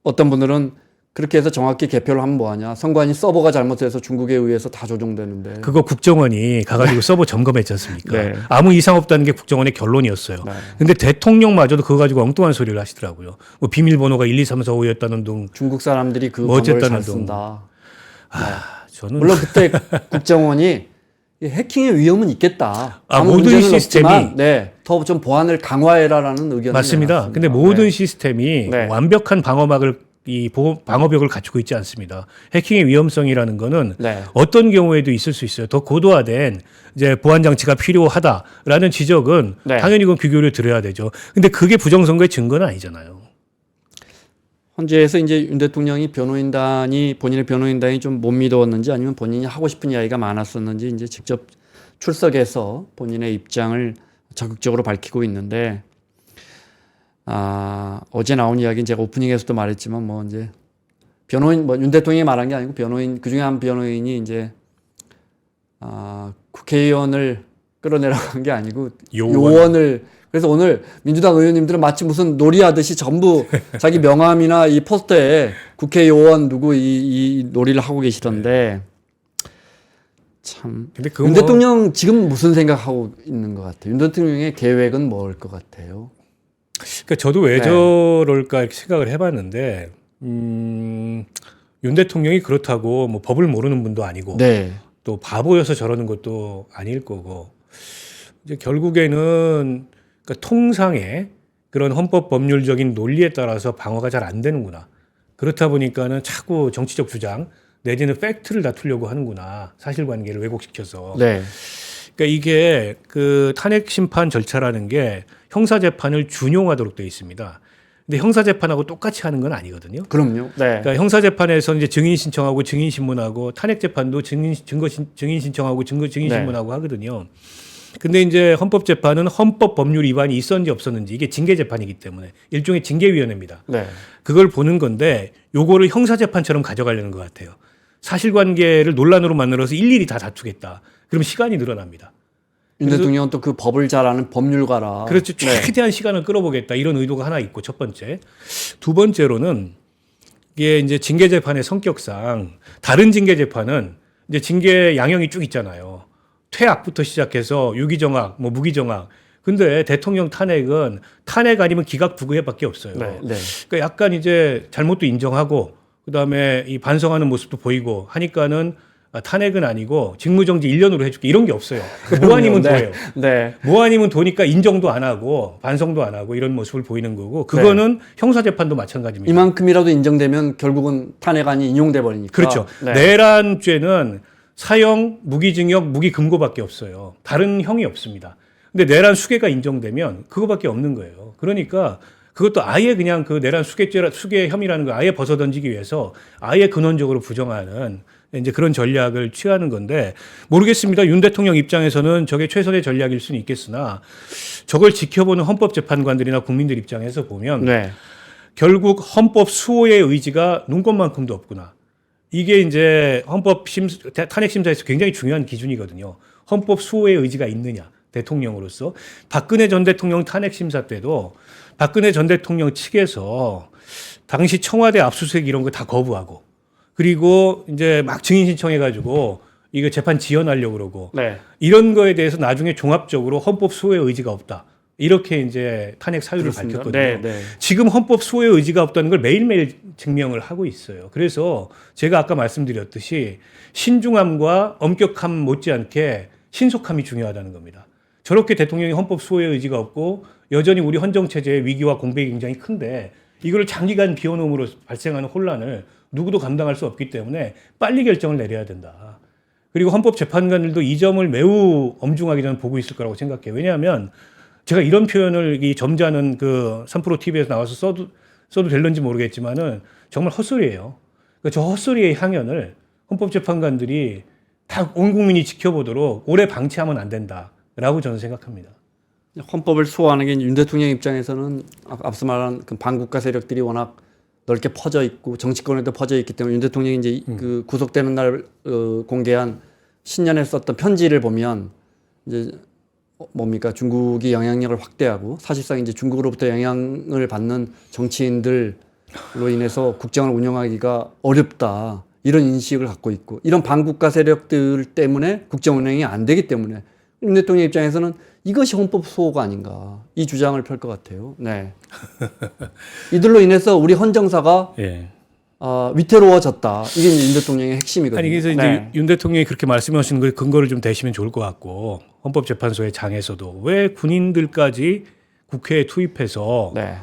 어떤 분들은 그렇게 해서 정확히 개표를 하면 뭐하냐. 선관위 서버가 잘못해서 중국에 의해서 다 조종되는데. 그거 국정원이 가가지고 서버 점검했지 않습니까? 네. 아무 이상 없다는 게 국정원의 결론이었어요. 네. 근데 대통령마저도 그거 가지고 엉뚱한 소리를 하시더라고요. 뭐 비밀번호가 1, 2, 3, 4, 5였다는 둥. 중국 사람들이 그 뭐 번호를 어쨌다는 잘 쓴다. 저는 물론 그때 국정원이 이 해킹의 위험은 있겠다. 아무 모든 문제는 시스템이 없지만, 네, 더 좀 보안을 강화해라라는 의견을 맞습니다. 내놨습니다. 근데 모든 네. 시스템이 네. 완벽한 방어막을 방어벽을 갖추고 있지 않습니다. 해킹의 위험성이라는 거는 네. 어떤 경우에도 있을 수 있어요. 더 고도화된 이제 보안 장치가 필요하다라는 지적은 네. 당연히 그건 귀교를 들어야 되죠. 근데 그게 부정선거의 증거는 아니잖아요. 헌재에서 이제 윤 대통령이 본인의 변호인단이 좀 못 믿었는지 아니면 본인이 하고 싶은 이야기가 많았었는지 이제 직접 출석해서 본인의 입장을 적극적으로 밝히고 있는데, 어제 나온 이야기는 제가 오프닝에서도 말했지만 뭐 이제 변호인, 뭐 윤 대통령이 말한 게 아니고 변호인, 그 중에 한 변호인이 이제, 국회의원을 끌어내라고 한 게 아니고 요원을 그래서 오늘 민주당 의원님들은 마치 무슨 놀이하듯이 전부 자기 명함이나 이 포스터에 국회의원 누구 이 놀이를 하고 계시던데 참. 근데 윤 대통령 지금 무슨 생각하고 있는 것 같아요? 윤 대통령의 계획은 뭘 것 같아요? 그러니까 저도 왜 네. 저럴까 이렇게 생각을 해봤는데 윤 대통령이 그렇다고 뭐 법을 모르는 분도 아니고 네. 또 바보여서 저러는 것도 아닐 거고 이제 결국에는 그러니까 통상의 그런 헌법 법률적인 논리에 따라서 방어가 잘 안 되는구나. 그렇다 보니까는 자꾸 정치적 주장 내지는 팩트를 다투려고 하는구나. 사실관계를 왜곡시켜서. 네. 그러니까 이게 그 탄핵 심판 절차라는 게 형사 재판을 준용하도록 되어 있습니다. 근데 형사 재판하고 똑같이 하는 건 아니거든요. 그럼요. 네. 그러니까 형사 재판에서 이제 증인 신청하고 증인 신문하고 탄핵 재판도 증인 신청하고 증인 신문하고 하거든요. 근데 이제 헌법 재판은 헌법 법률 위반이 있었는지 없었는지 이게 징계 재판이기 때문에 일종의 징계위원회입니다. 네. 그걸 보는 건데 요거를 형사 재판처럼 가져가려는 것 같아요. 사실관계를 논란으로 만들어서 일일이 다 다투겠다. 그럼 시간이 늘어납니다. 윤 대통령은 또 그 법을 잘 아는 법률가라. 그렇죠. 네. 최대한 시간을 끌어보겠다. 이런 의도가 하나 있고 첫 번째. 두 번째로는 이게 이제 징계 재판의 성격상 다른 징계 재판은 이제 징계 양형이 쭉 있잖아요. 퇴학부터 시작해서 유기정학, 뭐 무기정학. 근데 대통령 탄핵은 탄핵 아니면 기각 부구회밖에 없어요. 네. 네. 그러니까 약간 이제 잘못도 인정하고 그다음에 이 반성하는 모습도 보이고 하니까는 탄핵은 아니고 직무정지 1년으로 해줄게 이런 게 없어요. 뭐 아니면 네. 도예요. 네. 뭐 아니면 도니까 인정도 안 하고 반성도 안 하고 이런 모습을 보이는 거고 그거는 형사재판도 마찬가지입니다. 이만큼이라도 인정되면 결국은 탄핵안이 인용돼 버리니까. 그렇죠. 네. 내란죄는 사형, 무기징역, 무기금고밖에 없어요. 다른 형이 없습니다. 근데 내란 수괴가 인정되면 그거밖에 없는 거예요. 그러니까 그것도 아예 그냥 그 내란 수괴 혐의라는 걸 아예 벗어던지기 위해서 아예 근원적으로 부정하는 이제 그런 전략을 취하는 건데 모르겠습니다. 윤 대통령 입장에서는 저게 최선의 전략일 수는 있겠으나 저걸 지켜보는 헌법재판관들이나 국민들 입장에서 보면 네. 결국 헌법 수호의 의지가 눈꽃만큼도 없구나. 이게 이제 탄핵 심사에서 굉장히 중요한 기준이거든요. 헌법 수호의 의지가 있느냐. 대통령으로서. 박근혜 전 대통령 탄핵 심사 때도 박근혜 전 대통령 측에서 당시 청와대 압수수색 이런 거 다 거부하고 그리고 이제 막 증인 신청해가지고 이거 재판 지연하려고 그러고 네. 이런 거에 대해서 나중에 종합적으로 헌법 수호의 의지가 없다. 이렇게 이제 탄핵 사유를 그렇습니다. 밝혔거든요. 네, 네. 지금 헌법 수호의 의지가 없다는 걸 매일매일 증명을 하고 있어요. 그래서 제가 아까 말씀드렸듯이 신중함과 엄격함 못지않게 신속함이 중요하다는 겁니다. 저렇게 대통령이 헌법 수호의 의지가 없고 여전히 우리 헌정체제의 위기와 공백이 굉장히 큰데 이걸 장기간 비워놓음으로 발생하는 혼란을 누구도 감당할 수 없기 때문에 빨리 결정을 내려야 된다. 그리고 헌법재판관들도 이 점을 매우 엄중하게 저는 보고 있을 거라고 생각해요. 왜냐하면 제가 이런 표현을 이 점잖은 그 3프로 TV에서 나와서 써도 될는지 모르겠지만은 정말 헛소리예요. 그러니까 저 헛소리의 향연을 헌법재판관들이 다 온 국민이 지켜보도록 오래 방치하면 안 된다라고 저는 생각합니다. 헌법을 수호하는 게 윤 대통령 입장에서는 앞서 말한 그 반국가 세력들이 워낙 넓게 퍼져 있고 정치권에도 퍼져 있기 때문에 윤 대통령이 이제 그 구속되는 날 공개한 신년에 썼던 편지를 보면 이제 뭡니까 중국이 영향력을 확대하고 사실상 이제 중국으로부터 영향을 받는 정치인들로 인해서 국정을 운영하기가 어렵다 이런 인식을 갖고 있고 이런 반국가 세력들 때문에 국정 운영이 안 되기 때문에 윤 대통령 입장에서는 이것이 헌법 수호가 아닌가 이 주장을 펼 것 같아요. 네. 이들로 인해서 우리 헌정사가 예. 위태로워졌다. 이게 이제 윤 대통령의 핵심이거든요. 아니 그래서 이제 네. 윤 대통령이 그렇게 말씀하시는 거에 근거를 좀 대시면 좋을 것 같고 헌법재판소의 장에서도 왜 군인들까지 국회에 투입해서 네.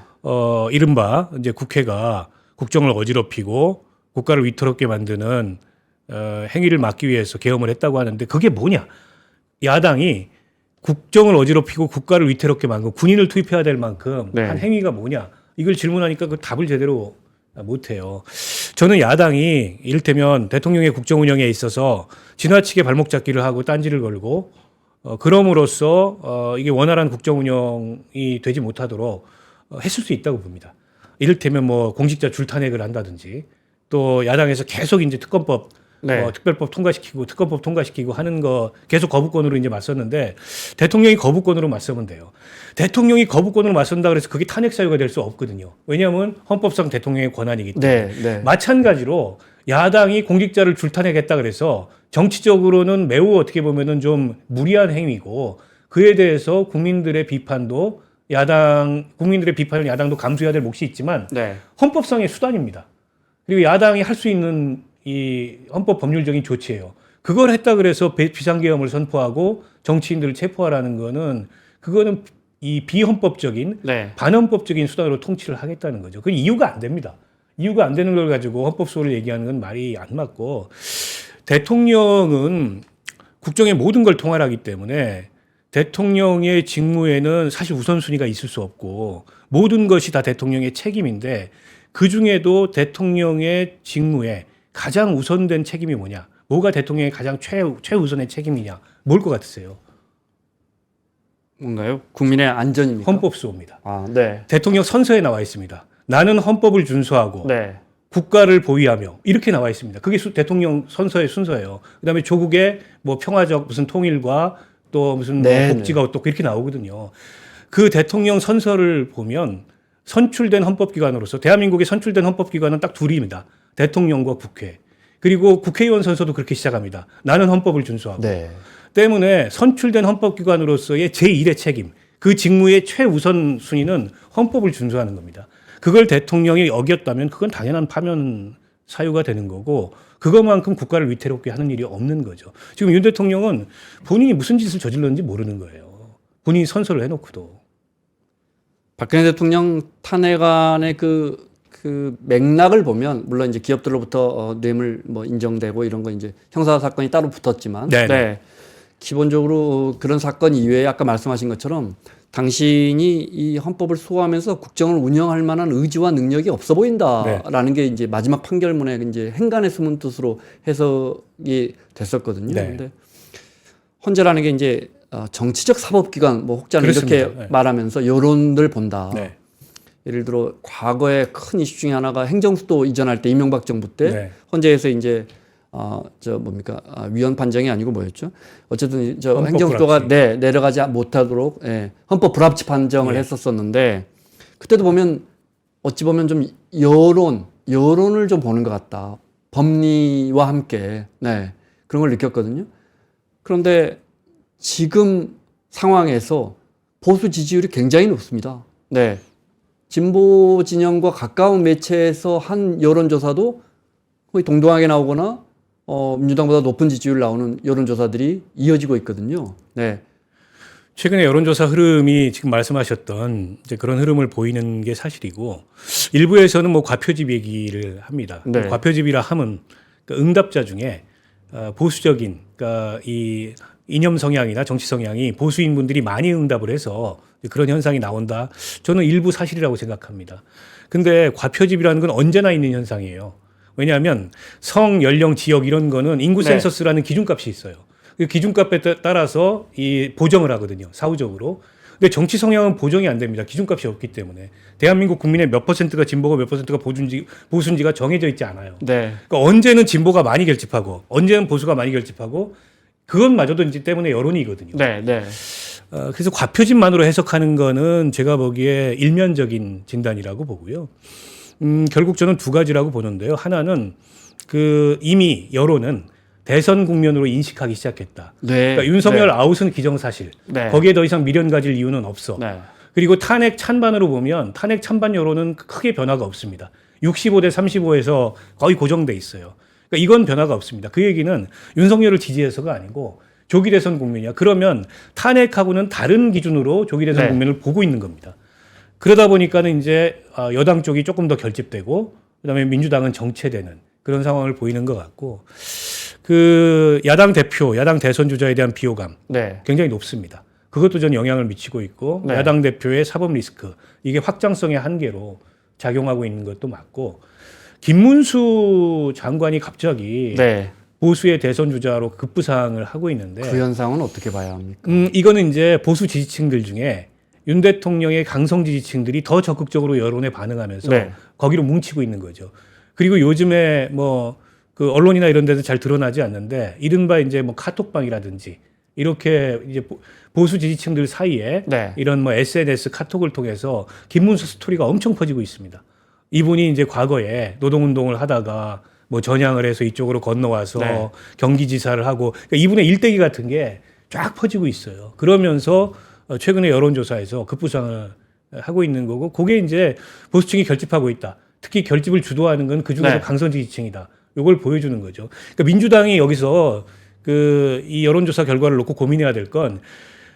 이른바 이제 국회가 국정을 어지럽히고 국가를 위태롭게 만드는 행위를 막기 위해서 계엄을 했다고 하는데 그게 뭐냐? 야당이 국정을 어지럽히고 국가를 위태롭게 만들고 군인을 투입해야 될 만큼 네. 한 행위가 뭐냐? 이걸 질문하니까 그 답을 제대로 못해요. 저는 야당이 이를테면 대통령의 국정 운영에 있어서 지나치게 발목 잡기를 하고 딴지를 걸고 그럼으로써 이게 원활한 국정 운영이 되지 못하도록 했을 수 있다고 봅니다. 이를테면 뭐 공직자 줄탄핵을 한다든지 또 야당에서 계속 이제 특검법 네. 특별법 통과시키고 특검법 통과시키고 하는 거 계속 거부권으로 이제 맞섰는데 대통령이 거부권으로 맞서면 돼요. 대통령이 거부권으로 맞선다 그래서 그게 탄핵 사유가 될 수 없거든요. 왜냐하면 헌법상 대통령의 권한이기 때문에. 네. 네. 마찬가지로 야당이 공직자를 줄탄핵했다 그래서 정치적으로는 매우 어떻게 보면은 좀 무리한 행위고 그에 대해서 국민들의 비판도 국민들의 비판을 야당도 감수해야 될 몫이 있지만 네. 헌법상의 수단입니다. 그리고 야당이 할 수 있는 이 헌법 법률적인 조치예요. 그걸 했다 그래서 비상계엄을 선포하고 정치인들을 체포하라는 거는 그거는 이 비헌법적인 네. 반헌법적인 수단으로 통치를 하겠다는 거죠. 그 이유가 안 됩니다. 이유가 안 되는 걸 가지고 헌법 수호를 얘기하는 건 말이 안 맞고 대통령은 국정의 모든 걸 통할하기 때문에 대통령의 직무에는 사실 우선순위가 있을 수 없고 모든 것이 다 대통령의 책임인데 그중에도 대통령의 직무에 가장 우선된 책임이 뭐냐? 뭐가 대통령의 가장 최우선의 책임이냐? 뭘 것 같으세요? 뭔가요? 국민의 안전입니까? 헌법 수호입니다. 아, 네. 대통령 선서에 나와 있습니다. 나는 헌법을 준수하고 네. 국가를 보위하며 이렇게 나와 있습니다. 그게 대통령 선서의 순서예요. 그다음에 조국의 뭐 평화적 무슨 통일과 또 무슨 뭐 네, 복지가 또 그렇게 나오거든요. 그 대통령 선서를 보면 선출된 헌법기관으로서 대한민국에 선출된 헌법기관은 딱 둘입니다. 대통령과 국회. 그리고 국회의원 선서도 그렇게 시작합니다. 나는 헌법을 준수하고. 네. 때문에 선출된 헌법기관으로서의 제1의 책임, 그 직무의 최우선 순위는 헌법을 준수하는 겁니다. 그걸 대통령이 어겼다면 그건 당연한 파면 사유가 되는 거고 그것만큼 국가를 위태롭게 하는 일이 없는 거죠. 지금 윤 대통령은 본인이 무슨 짓을 저질렀는지 모르는 거예요. 본인이 선서를 해놓고도. 박근혜 대통령 탄핵안의 그 맥락을 보면 물론 이제 기업들로부터 뇌물 뭐 인정되고 이런 거 이제 형사 사건이 따로 붙었지만 네. 기본적으로 그런 사건 이외에 아까 말씀하신 것처럼 당신이 이 헌법을 수호하면서 국정을 운영할 만한 의지와 능력이 없어 보인다라는 게 이제 마지막 판결문에 이제 행간에 숨은 뜻으로 해석이 됐었거든요. 네. 근데 헌재라는 게 이제 정치적 사법기관 뭐 혹자는 그렇습니다. 이렇게 네. 말하면서 여론들 본다. 네. 예를 들어 과거에 큰 이슈 중에 하나가 행정수도 이전할 때 이명박 정부 때 네. 헌재에서 이제 위헌 판정이 아니고 뭐였죠? 어쨌든 저 헌법 행정수도가 불합치. 내려가지 못하도록 헌법 불합치 판정을 네. 했었었는데 그때도 보면 어찌 보면 좀 여론을 좀 보는 것 같다. 법리와 함께 그런 걸 느꼈거든요. 그런데 지금 상황에서 보수 지지율이 굉장히 높습니다. 진보 진영과 가까운 매체에서 한 여론조사도 거의 동등하게 나오거나 민주당보다 높은 지지율 나오는 여론조사들이 이어지고 있거든요. 최근에 여론조사 흐름이 지금 말씀하셨던 이제 그런 흐름을 보이는 게 사실이고, 일부에서는 뭐 과표집 얘기를 합니다. 과표집이라 함은 그 응답자 중에 보수적인, 그러니까 이 이념 성향이나 정치 성향이 보수인 분들이 많이 응답을 해서 그런 현상이 나온다. 저는 일부 사실이라고 생각합니다. 근데 과표집이라는 건 언제나 있는 현상이에요. 왜냐하면 성, 연령, 지역 이런 거는 인구 센서스라는 기준값이 있어요. 그 기준값에 따라서 이 보정을 하거든요. 사후적으로. 근데 정치 성향은 보정이 안 됩니다. 기준값이 없기 때문에. 대한민국 국민의 몇 퍼센트가 진보고 몇 퍼센트가 보수인지가 정해져 있지 않아요. 그러니까 언제는 진보가 많이 결집하고 언제는 보수가 많이 결집하고 그것마저도 이제 때문에 여론이거든요. 그래서 과표집만으로 해석하는 거는 제가 보기에 일면적인 진단이라고 보고요. 결국 저는 두 가지라고 보는데요. 하나는 그 이미 여론은 대선 국면으로 인식하기 시작했다. 그러니까 윤석열 아웃은 기정사실. 거기에 더 이상 미련 가질 이유는 없어. 그리고 탄핵 찬반으로 보면 탄핵 찬반 여론은 크게 변화가 없습니다. 65대 35에서 거의 고정돼 있어요. 그러니까 이건 변화가 없습니다. 그 얘기는 윤석열을 지지해서가 아니고 조기 대선 국면이야. 그러면 탄핵하고는 다른 기준으로 조기 대선 국면을 보고 있는 겁니다. 그러다 보니까는 이제 여당 쪽이 조금 더 결집되고 그다음에 민주당은 정체되는 그런 상황을 보이는 것 같고, 그 야당 대표, 야당 대선 주자에 대한 비호감 굉장히 높습니다. 그것도 전 영향을 미치고 있고 야당 대표의 사법 리스크, 이게 확장성의 한계로 작용하고 있는 것도 맞고, 김문수 장관이 갑자기 보수의 대선 주자로 급부상을 하고 있는데 그 현상은 어떻게 봐야 합니까? 이거는 이제 보수 지지층들 중에 윤 대통령의 강성 지지층들이 더 적극적으로 여론에 반응하면서 거기로 뭉치고 있는 거죠. 그리고 요즘에 뭐 그 언론이나 이런 데서 잘 드러나지 않는데 이른바 이제 뭐 카톡방이라든지 이렇게 이제 보수 지지층들 사이에 이런 뭐 SNS 카톡을 통해서 김문수 스토리가 엄청 퍼지고 있습니다. 이분이 이제 과거에 노동운동을 하다가 뭐 전향을 해서 이쪽으로 건너와서 경기지사를 하고, 그러니까 이분의 일대기 같은 게 쫙 퍼지고 있어요. 그러면서 최근에 여론조사에서 급부상을 하고 있는 거고, 그게 이제 보수층이 결집하고 있다. 특히 결집을 주도하는 건 그중에서 강성 지지층이다. 이걸 보여주는 거죠. 그러니까 민주당이 여기서 이 여론조사 결과를 놓고 고민해야 될 건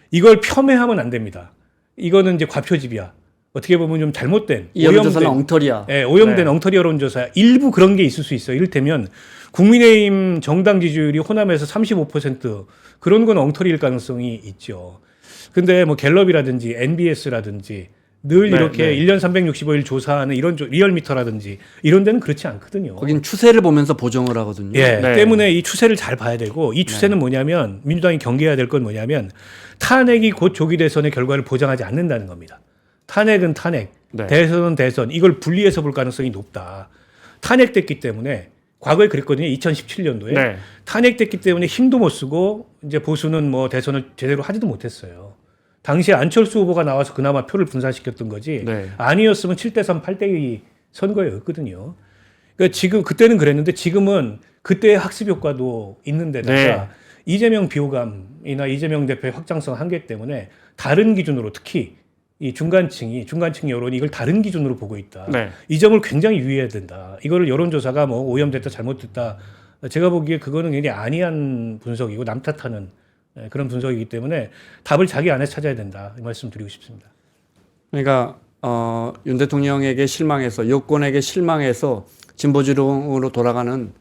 이걸 폄훼하면 안 됩니다. 이거는 이제 과표집이야. 어떻게 보면 좀 잘못된, 이 여론조사는 엉터리야. 오염된 엉터리 여론조사. 일부 그런 게 있을 수 있어요. 이를테면 국민의힘 정당 지지율이 호남에서 35% 그런 건 엉터리일 가능성이 있죠. 근데 뭐 갤럽이라든지 NBS라든지 늘 이렇게 1년 365일 조사하는 이런 리얼미터라든지 이런 데는 그렇지 않거든요. 거긴 추세를 보면서 보정을 하거든요. 때문에 이 추세를 잘 봐야 되고, 이 추세는 뭐냐면 민주당이 경계해야 될 건 뭐냐면 탄핵이 곧 조기 대선의 결과를 보장하지 않는다는 겁니다. 탄핵은 탄핵, 대선은 대선, 이걸 분리해서 볼 가능성이 높다. 탄핵됐기 때문에 과거에 그랬거든요. 2017년도에 탄핵됐기 때문에 힘도 못 쓰고 이제 보수는 뭐 대선을 제대로 하지도 못했어요. 당시에 안철수 후보가 나와서 그나마 표를 분산시켰던 거지 아니었으면 7대3, 8대2 선거였거든요. 그러니까 지금 그때는 그랬는데 지금은 그때의 학습 효과도 있는 데다가 이재명 비호감이나 이재명 대표의 확장성 한계 때문에 다른 기준으로, 특히 이 중간층 여론이 이걸 다른 기준으로 보고 있다. 이 점을 굉장히 유의해야 된다. 이거를 여론조사가 뭐 오염됐다, 잘못됐다. 제가 보기에 그거는 굉장히 안이한 분석이고 남 탓하는 그런 분석이기 때문에 답을 자기 안에 찾아야 된다. 이 말씀 드리고 싶습니다. 그러니까 윤 대통령에게 실망해서, 여권에게 실망해서 진보지론으로 돌아가는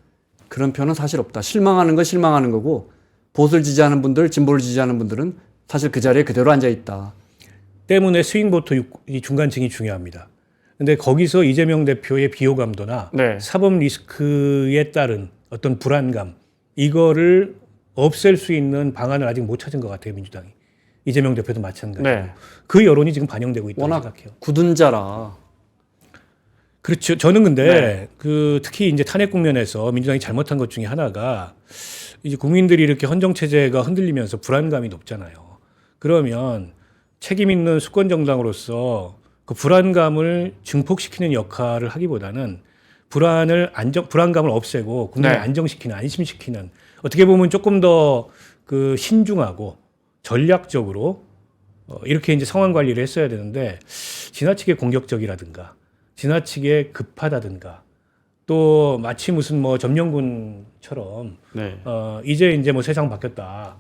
그런 표현은 사실 없다. 실망하는 건 실망하는 거고, 보수를 지지하는 분들, 진보를 지지하는 분들은 사실 그 자리에 그대로 앉아 있다. 때문에 스윙보터 이 중간층이 중요합니다. 근데 거기서 이재명 대표의 비호감도나 사법 리스크에 따른 어떤 불안감, 이거를 없앨 수 있는 방안을 아직 못 찾은 것 같아요, 민주당이. 이재명 대표도 마찬가지고. 그 여론이 지금 반영되고 있다고 생각해요. 굳은 자라. 그렇죠. 저는 근데 특히 이제 탄핵 국면에서 민주당이 잘못한 것 중에 하나가 이제 국민들이 이렇게 헌정 체제가 흔들리면서 불안감이 높잖아요. 그러면 책임 있는 수권 정당으로서 그 불안감을 증폭시키는 역할을 하기보다는 불안감을 없애고 국민을 네. 안정시키는, 안심시키는, 어떻게 보면 조금 더 그 신중하고 전략적으로 이렇게 이제 상황 관리를 했어야 되는데, 지나치게 공격적이라든가 지나치게 급하다든가, 또 마치 무슨 뭐 점령군처럼 네. 이제 뭐 세상 바뀌었다,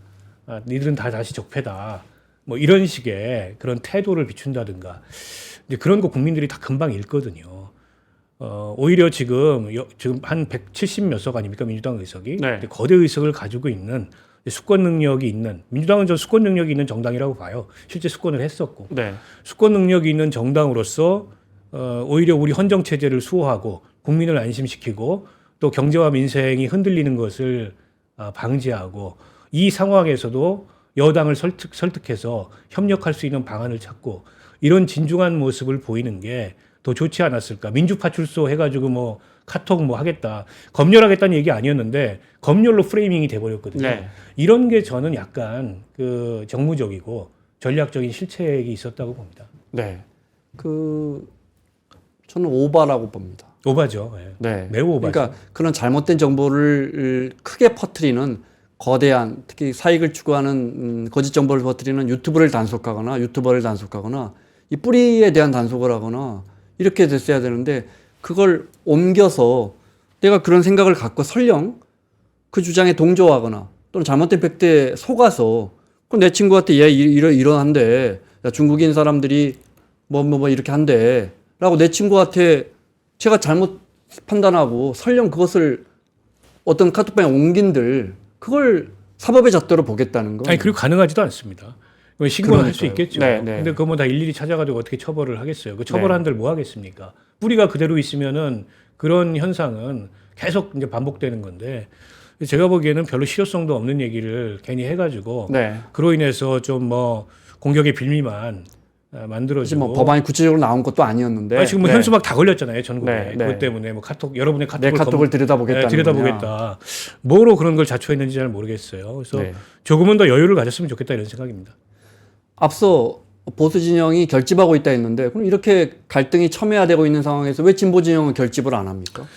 니들은 다 다시 적폐다, 뭐 이런 식의 그런 태도를 비춘다든가, 이제 그런 거 국민들이 다 금방 읽거든요. 오히려 지금 한 170 몇 석 아닙니까, 민주당 의석이. 네. 근데 거대 의석을 가지고 있는, 수권 능력이 있는, 민주당은 저 수권 능력이 있는 정당이라고 봐요. 실제 수권을 했었고, 네. 수권 능력이 있는 정당으로서 오히려 우리 헌정 체제를 수호하고 국민을 안심시키고 또 경제와 민생이 흔들리는 것을 방지하고, 이 상황에서도 여당을 설득해서 협력할 수 있는 방안을 찾고, 이런 진중한 모습을 보이는 게 더 좋지 않았을까. 민주파출소 해가지고 뭐 카톡 뭐 하겠다, 검열하겠다는 얘기 아니었는데 검열로 프레이밍이 돼버렸거든요. 네. 이런 게 저는 약간 그 정무적이고 전략적인 실책이 있었다고 봅니다. 네. 저는 오바라고 봅니다. 오바죠. 예. 네. 매우 오바죠. 그러니까 그런 잘못된 정보를 크게 퍼뜨리는 거대한, 특히 사익을 추구하는 거짓 정보를 퍼뜨리는 유튜버를 단속하거나 이 뿌리에 대한 단속을 하거나 이렇게 됐어야 되는데, 그걸 옮겨서 내가 그런 생각을 갖고 설령 그 주장에 동조하거나 또는 잘못된 팩트에 속아서, 그럼 내 친구한테 얘 이러한데, 야, 중국인 사람들이 뭐 이렇게 한대 라고 내 친구한테 제가 잘못 판단하고 설령 그것을 어떤 카톡방에 옮긴들, 그걸 사법의 잣대로 보겠다는 거. 아니, 그리고 가능하지도 않습니다. 신고는 할 수 그러니까요. 있겠죠. 네, 네. 근데 그거 뭐 다 일일이 찾아가지고 어떻게 처벌을 하겠어요. 그 처벌한들 뭐 하겠습니까? 뿌리가 그대로 있으면은 그런 현상은 계속 이제 반복되는 건데, 제가 보기에는 별로 실효성도 없는 얘기를 괜히 해가지고 네. 그로 인해서 좀 뭐 공격의 빌미만 만들어지고. 뭐 법안이 구체적으로 나온 것도 아니었는데. 아니, 지금 뭐 네. 현수막 다 걸렸잖아요, 전국에. 네, 네. 그것 때문에 뭐 여러분의 내 카톡을 들여다보겠다. 들여다보겠다는 들여다보겠다. 뭐로 그런 걸 자초했는지 잘 모르겠어요. 그래서 네. 조금은 더 여유를 가졌으면 좋겠다, 이런 생각입니다. 앞서 보수 진영이 결집하고 있다 했는데, 그럼 이렇게 갈등이 첨예화되고 있는 상황에서 왜 진보 진영은 결집을 안 합니까?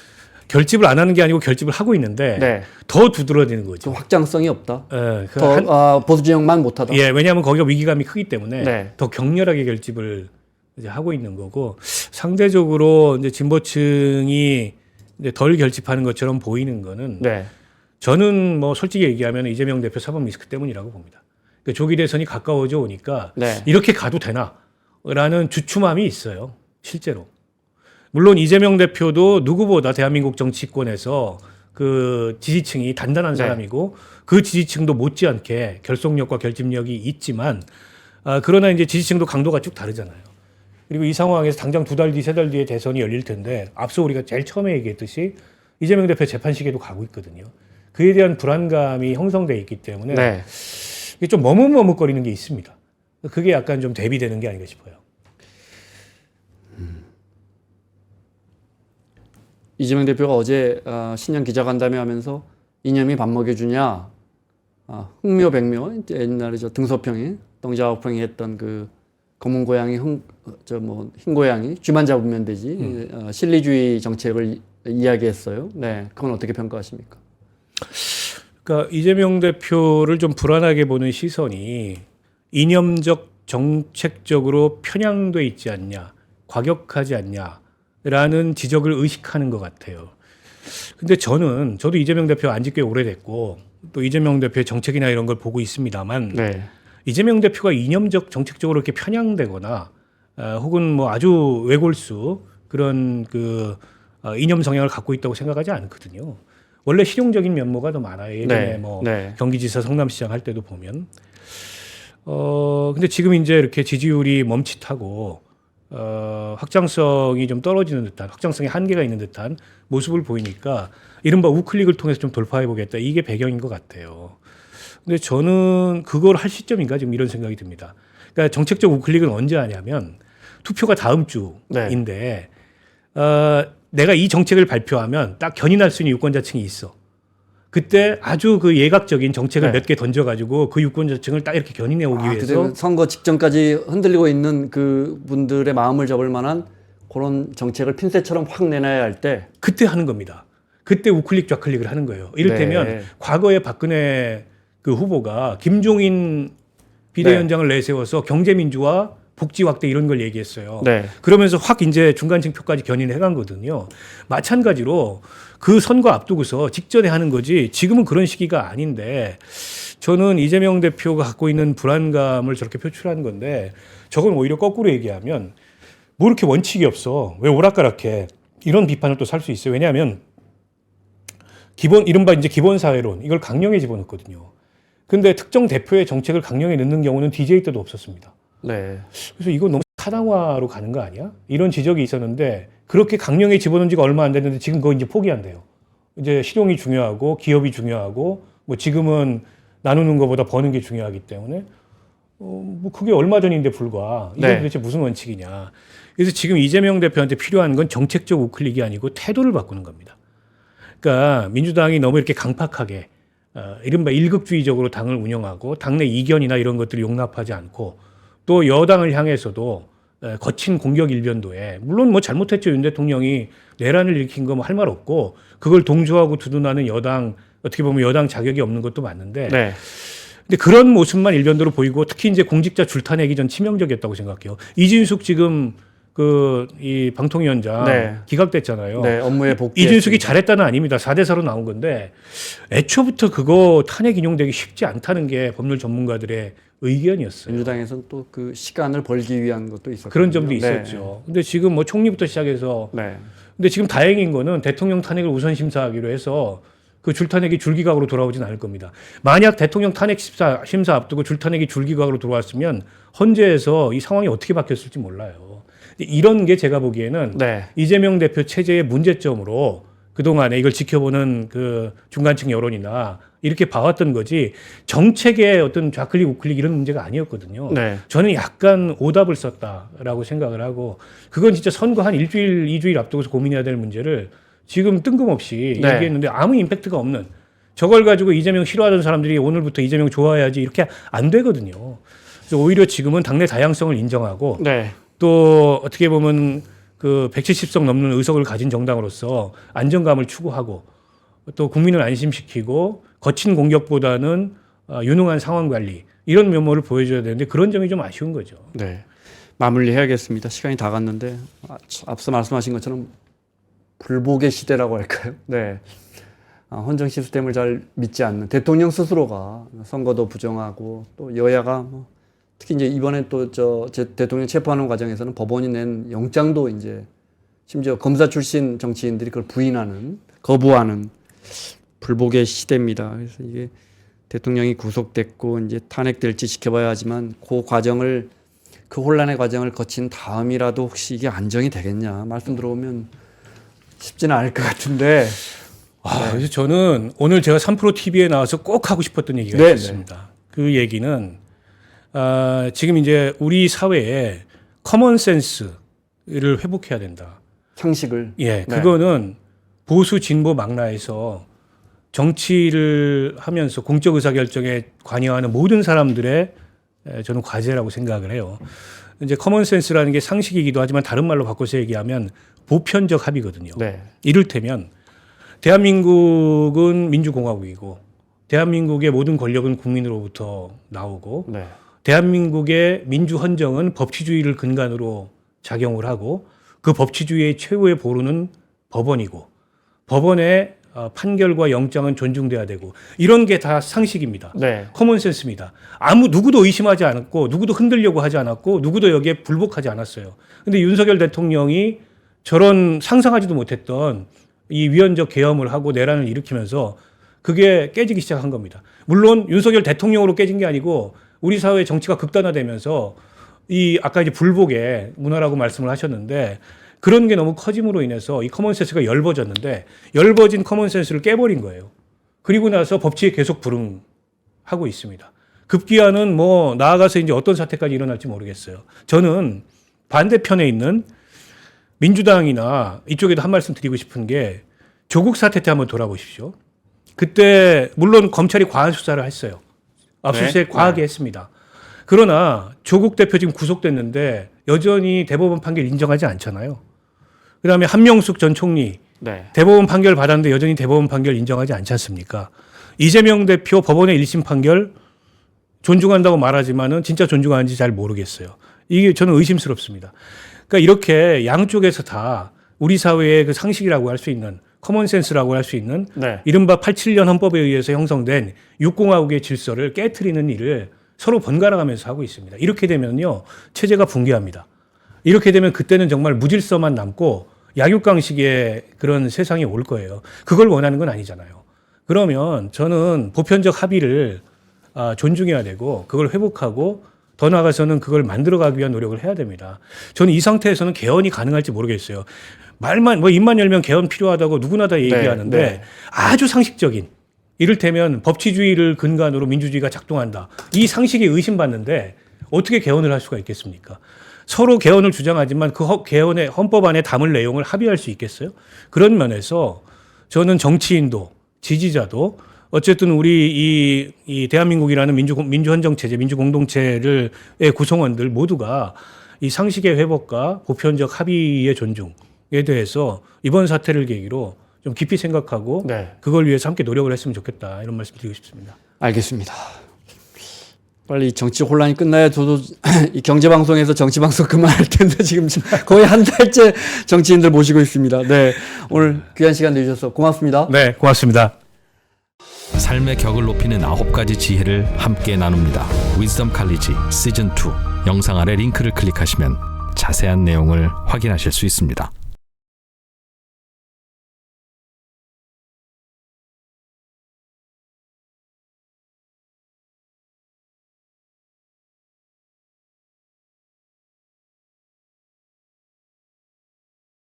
결집을 안 하는 게 아니고 결집을 하고 있는데 네. 더 두드러지는 그 거죠. 확장성이 없다. 예, 보수 진영만 못하다. 예, 왜냐하면 거기가 위기감이 크기 때문에 네. 더 격렬하게 결집을 이제 하고 있는 거고, 상대적으로 이제 진보층이 이제 덜 결집하는 것처럼 보이는 거는, 네. 저는 뭐 솔직히 얘기하면 이재명 대표 사법 리스크 때문이라고 봅니다. 그러니까 조기 대선이 가까워져 오니까 네. 이렇게 가도 되나라는 주춤함이 있어요, 실제로. 물론 이재명 대표도 누구보다 대한민국 정치권에서 그 지지층이 단단한 네. 사람이고, 그 지지층도 못지않게 결속력과 결집력이 있지만, 그러나 이제 지지층도 강도가 쭉 다르잖아요. 그리고 이 상황에서 당장 2달 뒤, 3달 뒤에 대선이 열릴 텐데, 앞서 우리가 제일 처음에 얘기했듯이 이재명 대표 재판식에도 가고 있거든요. 그에 대한 불안감이 형성돼 있기 때문에 네. 이게 좀 머뭇머뭇거리는 게 있습니다. 그게 약간 좀 대비되는 게 아닌가 싶어요. 이재명 대표가 어제 신년 기자간담회 하면서 이념이 밥 먹여주냐, 흥묘백묘, 옛날에 저 등소평이 덩자호평이 했던 그 검은 고양이 흰 고양이 쥐만 잡으면 되지, 실리주의 정책을 이야기했어요. 네, 그건 어떻게 평가하십니까? 그러니까 이재명 대표를 좀 불안하게 보는 시선이 이념적 정책적으로 편향돼 있지 않냐, 과격하지 않냐라는 지적을 의식하는 것 같아요. 근데 저도 이재명 대표 안지 꽤 오래됐고, 또 이재명 대표의 정책이나 이런 걸 보고 있습니다만, 네. 이재명 대표가 이념적 정책적으로 이렇게 편향되거나 혹은 뭐 아주 외골수 그런 그 이념 성향을 갖고 있다고 생각하지 않거든요. 원래 실용적인 면모가 더 많아요. 예전에 네. 뭐 네. 경기지사 성남시장 할 때도 보면. 근데 지금 이제 이렇게 지지율이 멈칫하고 확장성이 좀 떨어지는 듯한, 확장성에 한계가 있는 듯한 모습을 보이니까 이른바 우클릭을 통해서 좀 돌파해 보겠다, 이게 배경인 것 같아요. 근데 저는 그걸 할 시점인가 지금 이런 생각이 듭니다. 그러니까 정책적 우클릭은 언제 하냐면 투표가 다음 주인데 내가 이 정책을 발표하면 딱 견인할 수 있는 유권자층이 있어. 그때 아주 그 예각적인 정책을 네. 몇 개 던져가지고 그 유권자층을 딱 이렇게 견인해 오기 위해서. 선거 직전까지 흔들리고 있는 그 분들의 마음을 잡을 만한 그런 정책을 핀셋처럼 확 내놔야 할 때 그때 하는 겁니다. 그때 우클릭 좌클릭을 하는 거예요. 이를테면 네. 과거에 박근혜 그 후보가 김종인 비대위원장을 내세워서 경제민주화 복지 확대 이런 걸 얘기했어요. 네. 그러면서 확 이제 중간층 표까지 견인해 간 거거든요. 마찬가지로 그 선거 앞두고서 직전에 하는 거지 지금은 그런 시기가 아닌데 저는 이재명 대표가 갖고 있는 불안감을 저렇게 표출하는 건데 저건 오히려 거꾸로 얘기하면 뭐 이렇게 원칙이 없어. 왜 오락가락해. 이런 비판을 또 살 수 있어요. 왜냐하면 이른바 이제 기본사회론 이걸 강령에 집어넣거든요. 근데 특정 대표의 정책을 강령에 넣는 경우는 DJ 때도 없었습니다. 네. 그래서 이거 너무 사당화로 가는 거 아니야? 이런 지적이 있었는데 그렇게 강령에 집어넣은 지가 얼마 안 됐는데 지금 그거 이제 포기한대요. 이제 실용이 중요하고 기업이 중요하고 뭐 지금은 나누는 것보다 버는 게 중요하기 때문에 뭐 그게 얼마 전인데 불과 이게 네. 도대체 무슨 원칙이냐. 그래서 지금 이재명 대표한테 필요한 건 정책적 우클릭이 아니고 태도를 바꾸는 겁니다. 그러니까 민주당이 너무 이렇게 강팍하게 이른바 일극주의적으로 당을 운영하고 당내 이견이나 이런 것들을 용납하지 않고 또 여당을 향해서도 거친 공격 일변도에 물론 뭐 잘못했죠. 윤 대통령이 내란을 일으킨 거 뭐 할 말 없고 그걸 동조하고 두둔하는 여당 어떻게 보면 여당 자격이 없는 것도 맞는데 네. 근데 그런 모습만 일변도로 보이고 특히 이제 공직자 줄타내기 전 치명적이었다고 생각해요. 이진숙 지금 이 방통위원장 네. 기각됐잖아요. 네. 업무에 복귀. 이준숙이 잘했다는 아닙니다. 4대4로 나온 건데 애초부터 그거 탄핵 인용되기 쉽지 않다는 게 법률 전문가들의 의견이었어요. 민주당에서는 또 그 시간을 벌기 위한 것도 있었고 그런 점도 있었죠. 근데 지금 뭐 총리부터 시작해서 네. 근데 지금 다행인 거는 대통령 탄핵을 우선 심사하기로 해서 그 줄탄핵이 줄기각으로 돌아오진 않을 겁니다. 만약 대통령 탄핵 심사 앞두고 줄탄핵이 줄기각으로 돌아왔으면 헌재에서 이 상황이 어떻게 바뀌었을지 몰라요. 이런 게 제가 보기에는 네. 이재명 대표 체제의 문제점으로 그동안에 이걸 지켜보는 그 중간층 여론이나 이렇게 봐왔던 거지 정책의 어떤 좌클릭 우클릭 이런 문제가 아니었거든요. 네. 저는 약간 오답을 썼다라고 생각을 하고 그건 진짜 선거 한 일주일, 2주일 앞두고서 고민해야 될 문제를 지금 뜬금없이 네. 얘기했는데 아무 임팩트가 없는 저걸 가지고 이재명 싫어하던 사람들이 오늘부터 이재명 좋아해야지 이렇게 안 되거든요. 그래서 오히려 지금은 당내 다양성을 인정하고 네. 또 어떻게 보면 그 170석 넘는 의석을 가진 정당으로서 안정감을 추구하고 또 국민을 안심시키고 거친 공격보다는 유능한 상황 관리 이런 면모를 보여줘야 되는데 그런 점이 좀 아쉬운 거죠. 네. 마무리해야겠습니다. 시간이 다 갔는데 앞서 말씀하신 것처럼 불복의 시대라고 할까요? 네. 헌정 시스템을 잘 믿지 않는 대통령 스스로가 선거도 부정하고 또 여야가 뭐 특히 이제 이번에 또 대통령 체포하는 과정에서는 법원이 낸 영장도 이제 심지어 검사 출신 정치인들이 그걸 부인하는 거부하는 불복의 시대입니다. 그래서 이게 대통령이 구속됐고 이제 탄핵될지 지켜봐야 하지만 그 혼란의 과정을 거친 다음이라도 혹시 이게 안정이 되겠냐 말씀 들어보면 쉽지는 않을 것 같은데. 그래서 저는 오늘 제가 3프로 TV에 나와서 꼭 하고 싶었던 얘기가 네, 있었습니다. 그 얘기는 지금 이제 우리 사회에 커먼 센스를 회복해야 된다. 상식을. 예, 네. 그거는 보수 진보 망라에서 정치를 하면서 공적 의사결정에 관여하는 모든 사람들의 저는 과제라고 생각을 해요. 이제 커먼 센스라는 게 상식이기도 하지만 다른 말로 바꿔서 얘기하면 보편적 합의거든요. 네. 이를테면 대한민국은 민주공화국이고 대한민국의 모든 권력은 국민으로부터 나오고 네. 대한민국의 민주헌정은 법치주의를 근간으로 작용을 하고 그 법치주의의 최후의 보루는 법원이고 법원의 판결과 영장은 존중돼야 되고 이런 게 다 상식입니다. 네. 커먼센스입니다. 누구도 의심하지 않았고 누구도 흔들려고 하지 않았고 누구도 여기에 불복하지 않았어요. 근데 윤석열 대통령이 저런 상상하지도 못했던 이 위헌적 계엄을 하고 내란을 일으키면서 그게 깨지기 시작한 겁니다. 물론 윤석열 대통령으로 깨진 게 아니고 우리 사회 정치가 극단화되면서 아까 이제 불복의 문화라고 말씀을 하셨는데 그런 게 너무 커짐으로 인해서 이 커먼센스가 엷어졌는데 엷어진 커먼센스를 깨버린 거예요. 그리고 나서 법치에 계속 불응하고 있습니다. 급기야는 뭐 나아가서 이제 어떤 사태까지 일어날지 모르겠어요. 저는 반대편에 있는 민주당이나 이쪽에도 한 말씀 드리고 싶은 게 조국 사태 때 한번 돌아보십시오. 그때 물론 검찰이 과한 수사를 했어요. 압수수색 과하게 했습니다. 그러나 조국 대표 지금 구속됐는데 여전히 대법원 판결 인정하지 않잖아요. 그다음에 한명숙 전 총리 네. 대법원 판결 받았는데 여전히 대법원 판결 인정하지 않지 않습니까? 이재명 대표 법원의 1심 판결 존중한다고 말하지만은 진짜 존중하는지 잘 모르겠어요. 이게 저는 의심스럽습니다. 그러니까 이렇게 양쪽에서 다 우리 사회의 그 상식이라고 할 수 있는 커먼센스라고 할 수 있는 네. 이른바 87년 헌법에 의해서 형성된 육공화국의 질서를 깨트리는 일을 서로 번갈아가면서 하고 있습니다. 이렇게 되면요 체제가 붕괴합니다. 이렇게 되면 그때는 정말 무질서만 남고 약육강식의 그런 세상이 올 거예요. 그걸 원하는 건 아니잖아요. 그러면 저는 보편적 합의를 존중해야 되고 그걸 회복하고 더 나아가서는 그걸 만들어가기 위한 노력을 해야 됩니다. 저는 이 상태에서는 개헌이 가능할지 모르겠어요. 말만 입만 열면 개헌 필요하다고 누구나 다 얘기하는데 네. 아주 상식적인 이를테면 법치주의를 근간으로 민주주의가 작동한다. 이 상식에 의심받는데 어떻게 개헌을 할 수가 있겠습니까? 서로 개헌을 주장하지만 그 개헌의 헌법 안에 담을 내용을 합의할 수 있겠어요? 그런 면에서 저는 정치인도 지지자도 어쨌든 우리 이 대한민국이라는 민주헌정체제, 민주공동체의 구성원들 모두가 이 상식의 회복과 보편적 합의의 존중에 대해서 이번 사태를 계기로 좀 깊이 생각하고 네. 그걸 위해서 함께 노력을 했으면 좋겠다 이런 말씀 드리고 싶습니다. 알겠습니다. 빨리 정치 혼란이 끝나야 저도 이 경제방송에서 정치방송 그만할 텐데 지금 거의 한 달째 정치인들 모시고 있습니다. 네, 오늘 귀한 시간 내주셔서 고맙습니다. 네, 고맙습니다. 삶의 격을 높이는 9가지 지혜를 함께 나눕니다. 위즈덤 칼리지 시즌 2 영상 아래 링크를 클릭하시면 자세한 내용을 확인하실 수 있습니다.